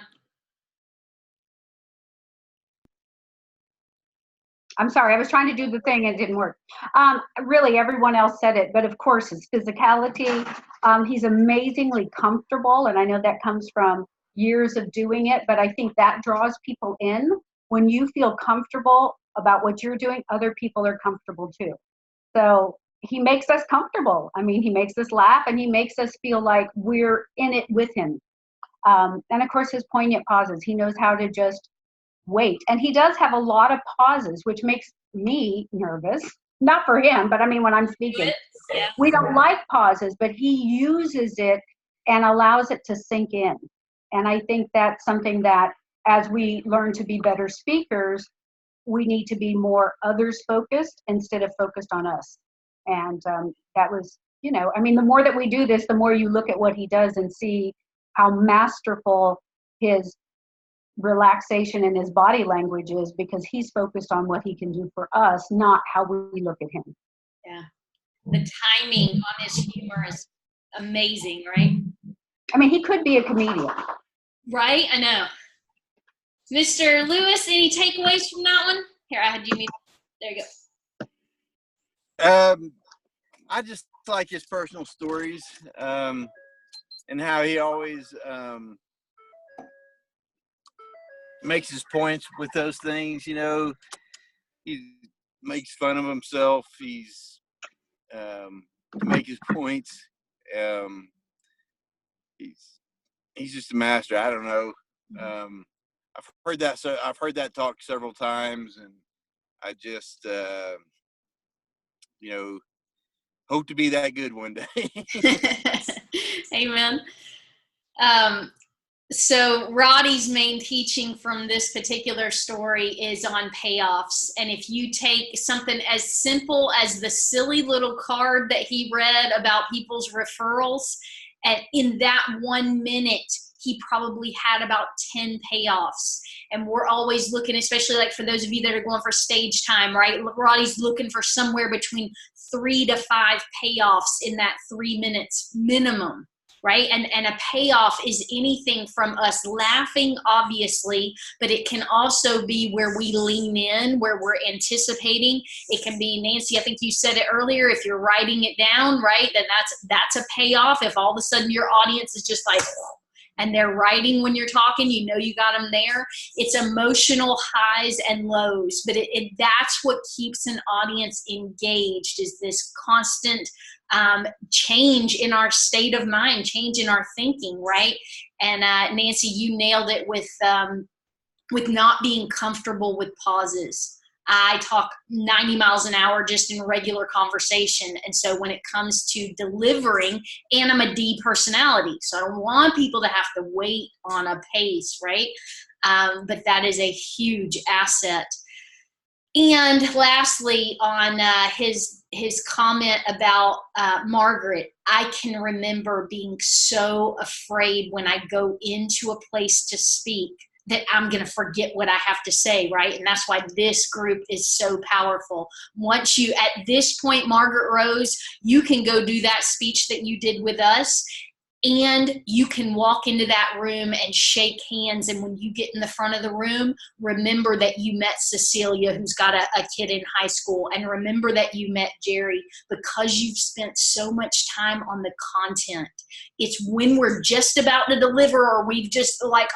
I'm sorry, I was trying to do the thing and it didn't work. Really, everyone else said it, but of course, his physicality. He's amazingly comfortable, and I know that comes from years of doing it, but I think that draws people in. When you feel comfortable about what you're doing, other people are comfortable too. So he makes us comfortable. I mean, he makes us laugh and he makes us feel like we're in it with him. And of course, his poignant pauses. He knows how to just wait. And he does have a lot of pauses, which makes me nervous. Not for him, but I mean, when I'm speaking. Yeah. We don't like pauses, but he uses it and allows it to sink in. And I think that's something that as we learn to be better speakers, we need to be more others focused instead of focused on us. And that was, you know, I mean, the more that we do this, the more you look at what he does and see how masterful his relaxation and his body language is, because he's focused on what he can do for us, not how we look at him. Yeah. The timing on his humor is amazing, right? I mean, he could be a comedian. Right? I know. Mr. Lewis, any takeaways from that one? Here, I had you mute. There you go. I just like his personal stories, and how he always makes his points with those things. You know, he makes fun of himself. He's to make his points. He's just a master. I don't know. I've heard that. So I've heard that talk several times, and I just you know, hope to be that good one day. Amen. So Roddy's main teaching from this particular story is on payoffs. And if you take something as simple as the silly little card that he read about people's referrals, and in that 1 minute, he probably had about 10 payoffs. And we're always looking, especially like for those of you that are going for stage time, right? Roddy's looking for somewhere between 3 to 5 payoffs in that 3 minutes minimum. Right? And a payoff is anything from us laughing, obviously, but it can also be where we lean in, where we're anticipating. It can be, Nancy, I think you said it earlier, if you're writing it down, right, then that's a payoff. If all of a sudden your audience is just like, and they're writing when you're talking, you know you got them there. It's emotional highs and lows, but that's what keeps an audience engaged, is this constant change in our state of mind, change in our thinking, right? And Nancy, you nailed it with not being comfortable with pauses. I talk 90 miles an hour just in regular conversation. And so when it comes to delivering, and I'm a D personality, so I don't want people to have to wait on a pace, right? But that is a huge asset. And lastly, on his comment about Margaret, I can remember being so afraid when I go into a place to speak that I'm going to forget what I have to say, right? And that's why this group is so powerful. Once you, at this point, Margaret Rose, you can go do that speech that you did with us, and you can walk into that room and shake hands. And when you get in the front of the room, remember that you met Cecilia, who's got a kid in high school, and remember that you met Jerry, because you've spent so much time on the content. It's when we're just about to deliver, or we've just like,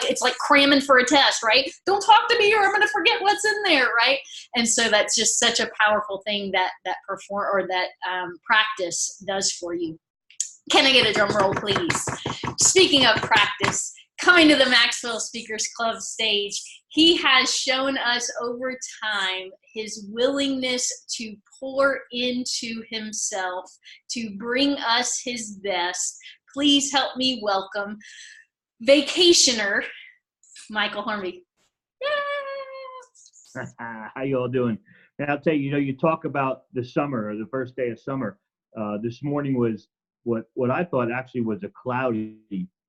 it's like cramming for a test, right? Don't talk to me or I'm going to forget what's in there, right? And so that's just such a powerful thing that practice does for you. Can I get a drum roll, please? Speaking of practice, coming to the Maxwell Speakers Club stage, he has shown us over time his willingness to pour into himself, to bring us his best. Please help me welcome Vacationer, Michael Hornby. How you all doing? And I'll tell you, you talk about the summer, or the first day of summer. This morning was what I thought actually was a cloudy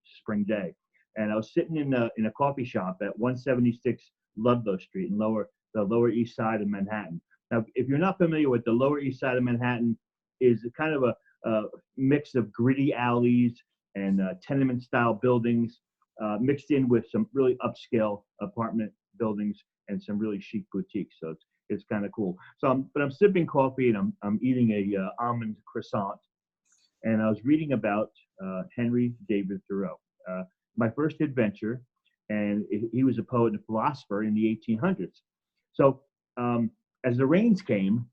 spring day. And I was sitting in a coffee shop at 176 Ludlow Street in the Lower East Side of Manhattan. Now, if you're not familiar with the Lower East Side of Manhattan, is kind of a mix of gritty alleys and tenement-style buildings, mixed in with some really upscale apartment buildings and some really chic boutiques. So it's kind of cool. So I'm sipping coffee and I'm eating a almond croissant. And I was reading about Henry David Thoreau, my first adventure, and he was a poet and philosopher in the 1800s. So as the rains came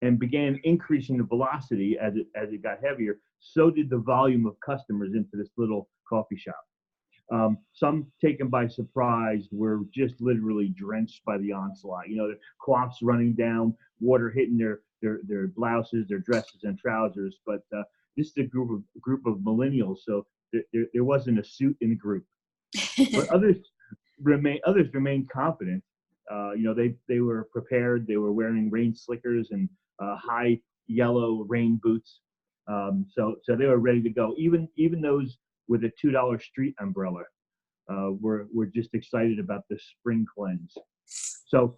and began increasing the velocity as it got heavier, so did the volume of customers into this little coffee shop. Some taken by surprise were just literally drenched by the onslaught. The quaffs running down, water hitting their blouses, their dresses and trousers. But this is a group of millennials, so there wasn't a suit in the group. But others remained confident. They were prepared. They were wearing rain slickers and high yellow rain boots. So they were ready to go. Even those with a $2 street umbrella were just excited about the spring cleanse. So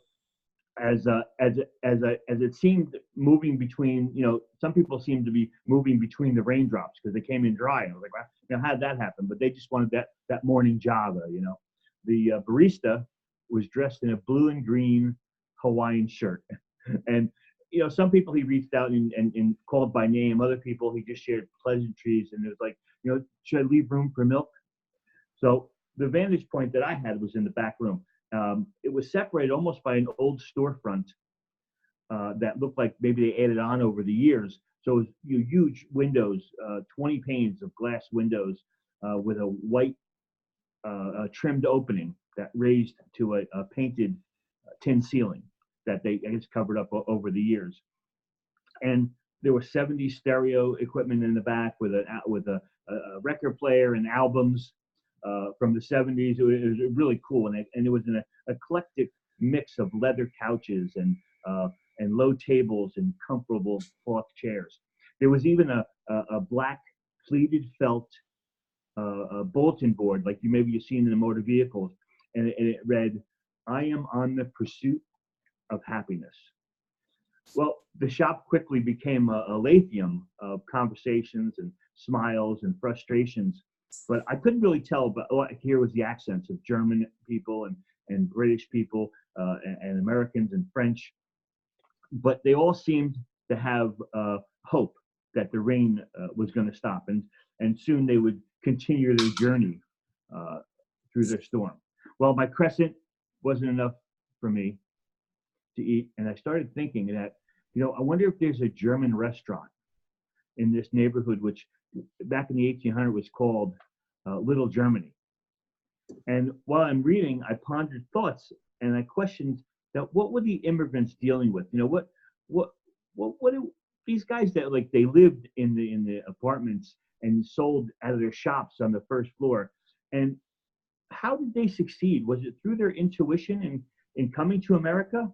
as it seemed moving between, some people seemed to be moving between the raindrops because they came in dry. And I was like, well, how did that happen? But they just wanted that morning Java. The barista was dressed in a blue and green Hawaiian shirt, and some people he reached out and called by name. Other people he just shared pleasantries, and it was like, should I leave room for milk? So the vantage point that I had was in the back room. It was separated almost by an old storefront that looked like maybe they added on over the years. So it was huge windows, 20 panes of glass windows with a white trimmed opening that raised to a painted tin ceiling that they, I guess, covered up over the years. And there was 70 stereo equipment in the back with a record player and albums from the 70s. It was really cool, and it was an eclectic mix of leather couches and low tables and comfortable cloth chairs. There was even a black pleated felt bulletin board, like you've seen in the motor vehicles, and it read, "I am on the pursuit of happiness." Well, the shop quickly became a lathium of conversations and smiles and frustrations, but I couldn't really tell. But all I could hear was the accents of German people and British people and Americans and French. But they all seemed to have hope that the rain was going to stop, and soon they would continue their journey through their storm. Well, my crescent wasn't enough for me to eat, and I started thinking that, I wonder if there's a German restaurant in this neighborhood, which back in the 1800s was called Little Germany. And while I'm reading, I pondered thoughts, and I questioned that what were the immigrants dealing with? What do these guys that they lived in the apartments and sold out of their shops on the first floor, and how did they succeed? Was it through their intuition in coming to America?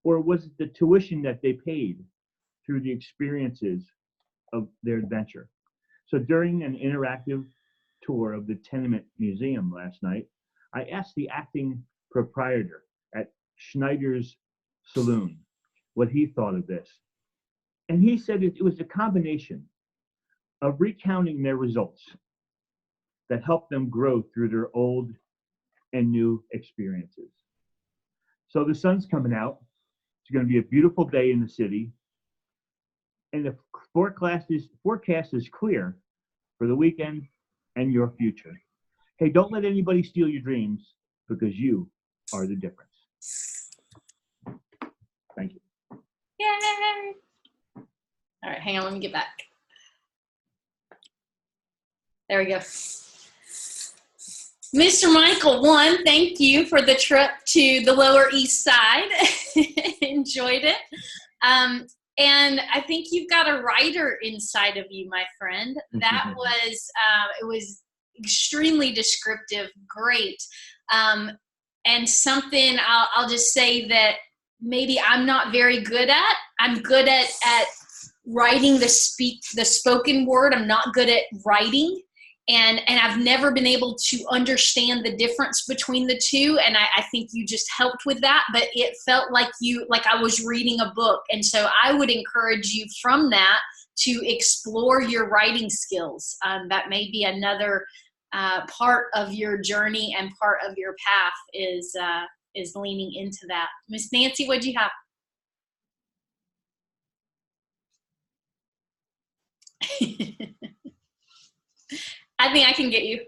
Or was it the tuition that they paid through the experiences of their adventure? So during an interactive tour of the Tenement Museum last night, I asked the acting proprietor at Schneider's Saloon what he thought of this. And he said it was a combination of recounting their results that helped them grow through their old and new experiences. So the sun's coming out. It's going to be a beautiful day in the city, and the forecast is clear for the weekend and your future. Hey, don't let anybody steal your dreams, because you are the difference. Thank you. Yay! All right, hang on, let me get back. There we go. Mr. Michael, thank you for the trip to the Lower East Side. Enjoyed it. And I think you've got a writer inside of you, my friend. That was, it was extremely descriptive, great. And something I'll just say that maybe I'm not very good at. I'm good at writing the spoken word. I'm not good at writing. And I've never been able to understand the difference between the two. And I think you just helped with that, but it felt like I was reading a book. And so I would encourage you from that to explore your writing skills. That may be another part of your journey and part of your path is leaning into that. Miss Nancy, what'd you have? I think I can get you.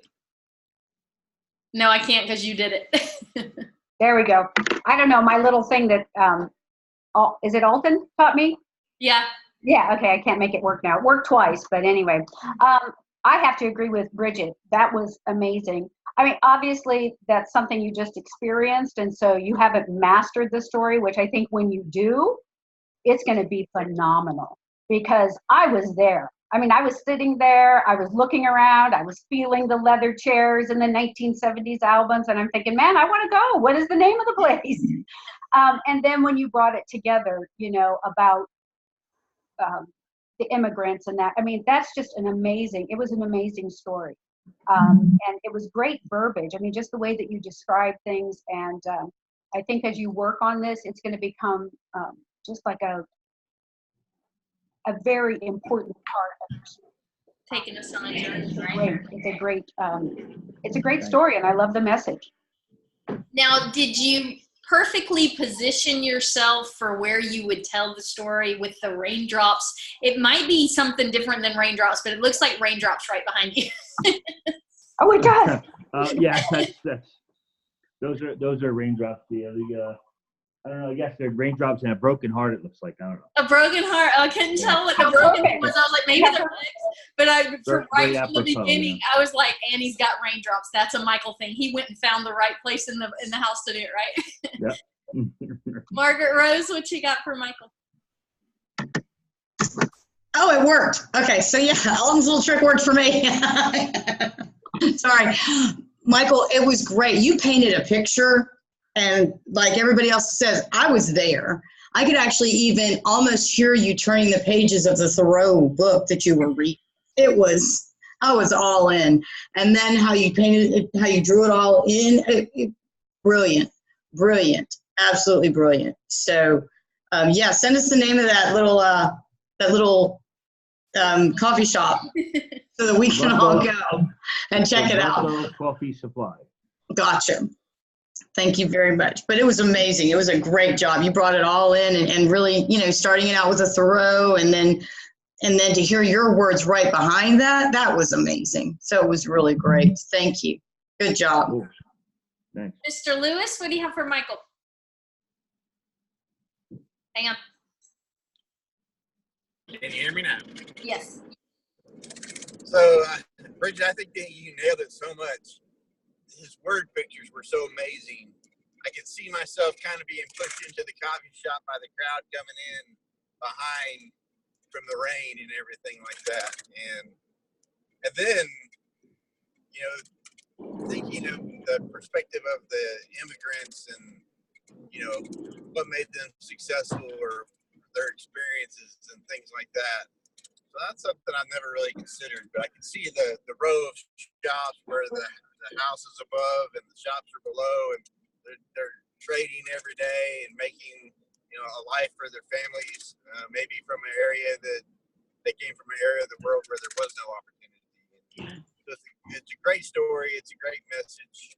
No, I can't because you did it. There we go. I don't know, my little thing that, is it Alton taught me? Yeah. Yeah, okay, I can't make it work now. It worked twice, but anyway. I have to agree with Bridget. That was amazing. I mean, obviously, that's something you just experienced, and so you haven't mastered the story, which I think when you do, it's going to be phenomenal, because I was there. I mean, I was sitting there, I was looking around, I was feeling the leather chairs in the 1970s albums, and I'm thinking, man, I want to go. What is the name of the place? And then when you brought it together, about the immigrants and that, I mean, that's just it was an amazing story. And it was great verbiage. I mean, just the way that you describe things, and I think as you work on this, it's going to become just like a very important part of your story. Taking us on a journey, right? Great. It's a great story, and I love the message. Now, did you perfectly position yourself for where you would tell the story with the raindrops? It might be something different than raindrops, but it looks like raindrops right behind you. Oh, it does. Yeah, those are raindrops. I don't know. I guess they're raindrops and a broken heart. It looks like, I don't know. A broken heart. I couldn't tell what the broken Okay. was. I was like, maybe they're legs. But They're right very from the apropos, beginning, I was like, Annie's got raindrops. That's a Michael thing. He went and found the right place in the house to do it, right? Yep. Margaret Rose, what you got for Michael? Oh, it worked. Okay, so yeah, Ellen's little trick worked for me. Sorry. Michael, it was great. You painted a picture, and like everybody else says, I was there. I could actually even almost hear you turning the pages of the Thoreau book that you were reading. I was all in. And then how you painted it, how you drew it all in, brilliant, absolutely brilliant. So yeah, send us the name of that little coffee shop so that we can all go and check it out. Coffee Supply. Gotcha. Thank you very much. But it was amazing. It was a great job. You brought it all in and really, starting it out with a Thoreau and then to hear your words right behind that was amazing. So it was really great. Thank you. Good job. Cool. Thanks. Mr. Lewis, what do you have for Michael? Hang on. Can you hear me now? Yes. So, Bridget, I think that you nailed it so much. His word pictures were so amazing. I could see myself kind of being pushed into the coffee shop by the crowd coming in behind from the rain and everything like that. And then, thinking of the perspective of the immigrants and, what made them successful or their experiences and things like that. So that's something I've never really considered, but I can see the row of shops where the house is above and the shops are below, and they're trading every day and making a life for their families, maybe from an area that they came from, an area of the world where there was no opportunity. So it's a great story, it's a great message,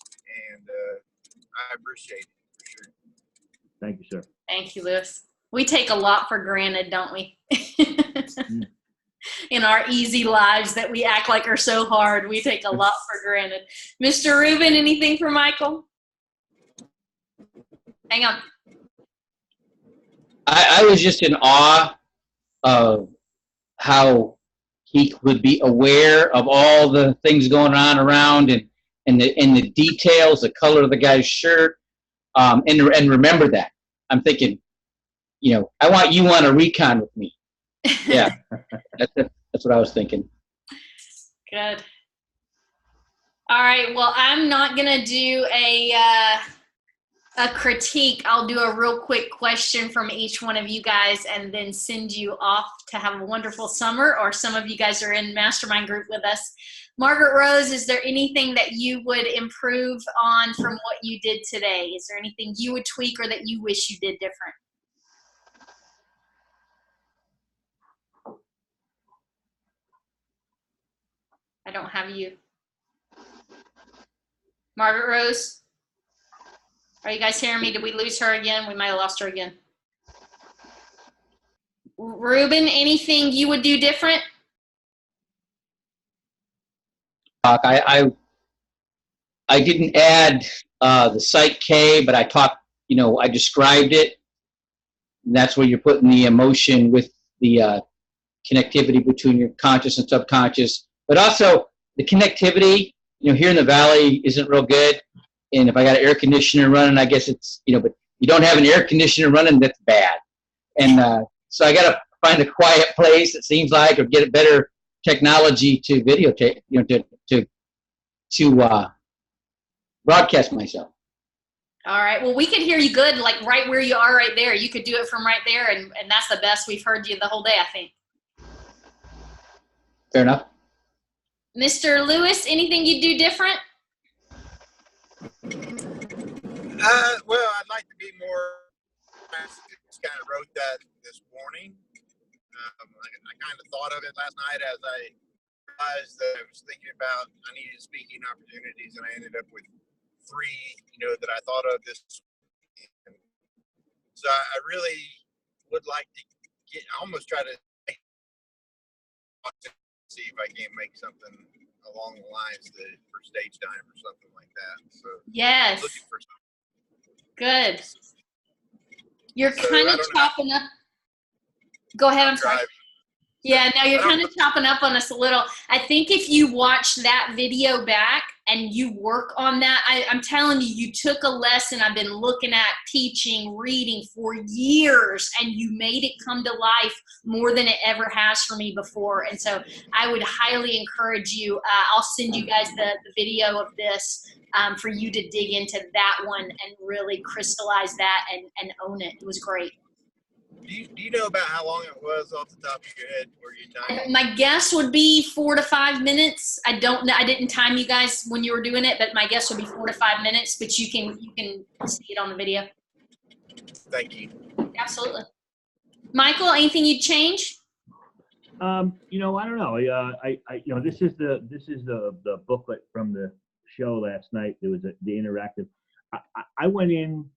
and I appreciate it for sure. Thank you, sir. Thank you, Lewis. We take a lot for granted, don't we? In our easy lives that we act like are so hard, we take a lot for granted. Mr. Rubin, anything for Michael? Hang on. I was just in awe of how he would be aware of all the things going on around and the details, the color of the guy's shirt, and remember that. I'm thinking, I want you on a recon with me. Yeah, that's what I was thinking. Good. All right. Well, I'm not gonna do a critique. I'll do a real quick question from each one of you guys, and then send you off to have a wonderful summer. Or some of you guys are in mastermind group with us. Margaret Rose, is there anything that you would improve on from what you did today? Is there anything you would tweak or that you wish you did different? I don't have you. Margaret Rose? Are you guys hearing me? Did we lose her again? We might have lost her again. Ruben, anything you would do different? I didn't add the Site K, but I talked, I described it. And that's where you're putting the emotion with the connectivity between your conscious and subconscious. But also the connectivity, here in the valley isn't real good. And if I got an air conditioner running, I guess it's, but you don't have an air conditioner running, that's bad. And so I got to find a quiet place, it seems like, or get a better technology to videotape, to broadcast myself. All right. Well, we could hear you good, like right where you are right there. You could do it from right there, and that's the best we've heard you the whole day, I think. Fair enough. Mr. Lewis, anything you'd do different? Well, I'd like like to be more. I just kind of wrote that this morning. I kind of thought of it last night as I realized that I was thinking about I needed speaking opportunities, and I ended up with 3, that I thought of this weekend. So I really would like to almost try to see if I can't make something along the lines for stage time or something like that. So Yes. looking for something. Good. You're So, kind I of don't know. chopping up. Go ahead. I'm sorry. Driving. Yeah, no, you're I don't kind of chopping up on us a little. I think if you watch that video back and you work on that, I'm telling you, you took a lesson I've been looking at, teaching, reading for years, and you made it come to life more than it ever has for me before. And so I would highly encourage you. I'll send you guys the video of this for you to dig into that one and really crystallize that and own it. It was great. Do you know about how long it was off the top of your head? Were you done? My guess would be 4 to 5 minutes. I don't know. I didn't time you guys when you were doing it, but my guess would be 4 to 5 minutes. But you can see it on the video. Thank you. Absolutely. Michael, anything you'd change? I don't know. This is the booklet from the show last night. It was the interactive. I went in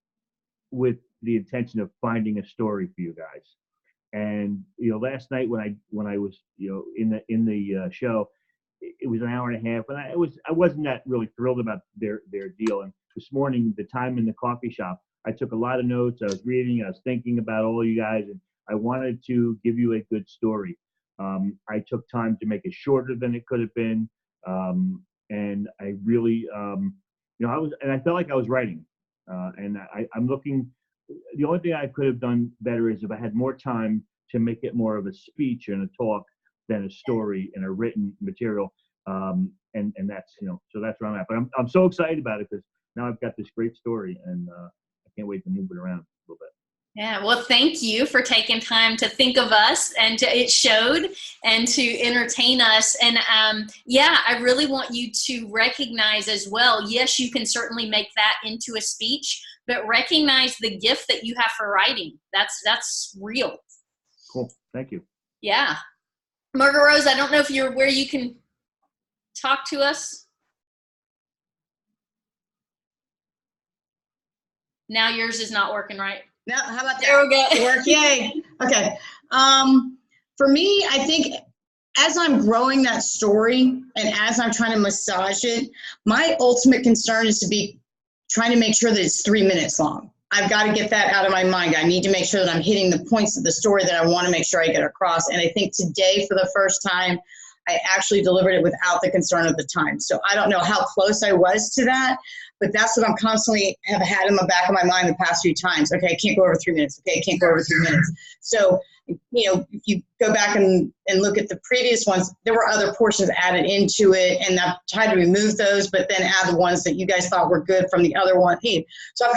with the intention of finding a story for you guys, and last night when I was in the show, it was an hour and a half, and I wasn't that really thrilled about their deal. And this morning, the time in the coffee shop, I took a lot of notes. I was reading. I was thinking about all you guys, and I wanted to give you a good story. I took time to make it shorter than it could have been, and I really, I felt like I was writing, and I'm looking. The only thing I could have done better is if I had more time to make it more of a speech and a talk than a story and a written material. And that's, so that's where I'm at. But I'm so excited about it because now I've got this great story, and I can't wait to move it around a little bit. Yeah, well, thank you for taking time to think of us, and it showed, and to entertain us. And I really want you to recognize as well, yes, you can certainly make that into a speech, but recognize the gift that you have for writing. That's real. Cool. Thank you. Yeah. Margaret Rose, I don't know if you're where you can talk to us. Now yours is not working right. No, how about that? There we go. Work, yay. Okay. For me, I think as I'm growing that story and as I'm trying to massage it, my ultimate concern is to be trying to make sure that it's 3 minutes long. I've got to get that out of my mind. I need to make sure that I'm hitting the points of the story that I want to make sure I get across. And I think today, for the first time, I actually delivered it without the concern of the time. So I don't know how close I was to that, but that's what I'm constantly have had in the back of my mind the past few times. Okay, I can't go over 3 minutes. Okay, I can't go over 3 minutes. So, if you go back and look at the previous ones, there were other portions added into it, and I've tried to remove those, but then add the ones that you guys thought were good from the other one. Hey, so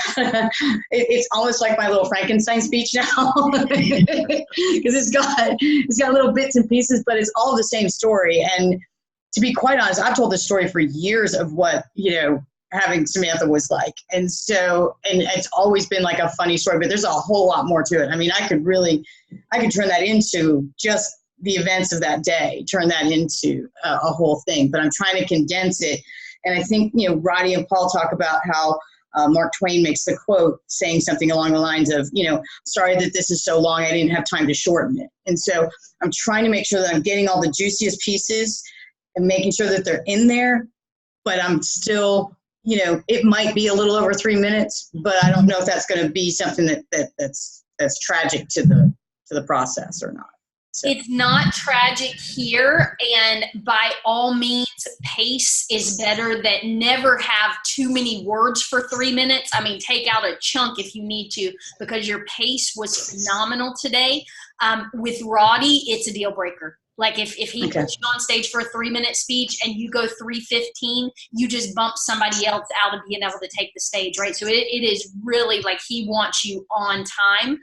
it's almost like my little Frankenstein speech now, because it's got little bits and pieces, but it's all the same story. And to be quite honest, I've told this story for years of what having Samantha was like. And so, and it's always been like a funny story, but there's a whole lot more to it. I mean, I could turn that into just the events of that day, turn that into a whole thing, but I'm trying to condense it. And I think, Roddy and Paul talk about how Mark Twain makes the quote saying something along the lines of, sorry that this is so long, I didn't have time to shorten it. And so I'm trying to make sure that I'm getting all the juiciest pieces and making sure that they're in there, but I'm still, it might be a little over 3 minutes, but I don't know if that's going to be something that's tragic to the process or not. So. It's not tragic here, and by all means, pace is better. That never have too many words for 3 minutes. I mean, take out a chunk if you need to, because your pace was phenomenal today. With Roddy, it's a deal breaker. Like if he Okay. puts you on stage for a 3-minute speech and you go 3:15, you just bump somebody else out of being able to take the stage, right? So it is really like he wants you on time.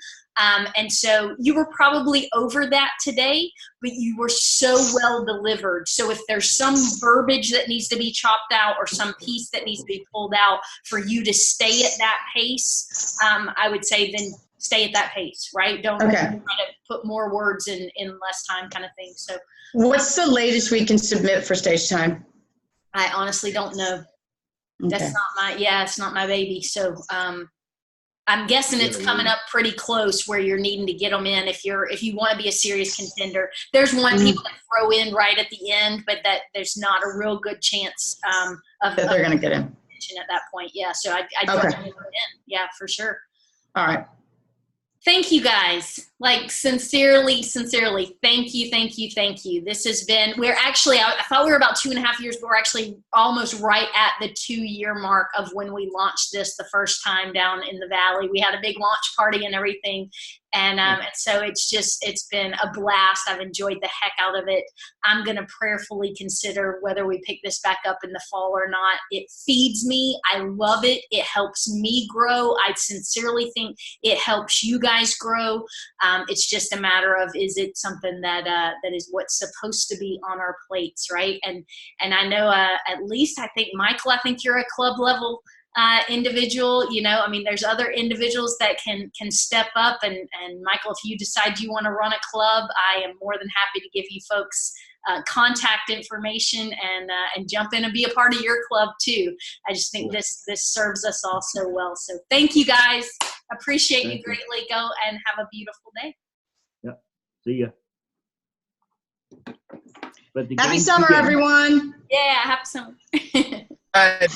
And so you were probably over that today, but you were so well delivered. So if there's some verbiage that needs to be chopped out or some piece that needs to be pulled out for you to stay at that pace, I would say then stay at that pace, right? Don't Okay. try to put more words in less time kind of thing. So What's the latest we can submit for stage time? I honestly don't know. That's Okay. it's not my baby. So, I'm guessing it's coming up pretty close where you're needing to get them in if you want to be a serious contender. There's one people that throw in right at the end, but that there's not a real good chance of That they're going to get in. at that point. Yeah, so I'd Okay. recommend them in. Yeah, for sure. All right. Thank you guys. Like sincerely, thank you. This has been, I thought we were about 2.5 years, but we're actually almost right at the 2-year mark of when we launched this the first time down in the Valley. We had a big launch party and everything. And so it's been a blast. I've enjoyed the heck out of it. I'm going to prayerfully consider whether we pick this back up in the fall or not. It feeds me. I love it. It helps me grow. I sincerely think it helps you guys grow. It's just a matter of, is it something that is what's supposed to be on our plates, right? And I know at least I think, Michael, I think you're a club level individual. You know, I mean, there's other individuals that can step up. And Michael, if you decide you want to run a club, I am more than happy to give you folks contact information and jump in and be a part of your club too. I just think this serves us all so well. So thank you guys. Appreciate you greatly. Go and have a beautiful day. Yep. See ya. Happy summer, everyone. Yeah, happy summer. Bye.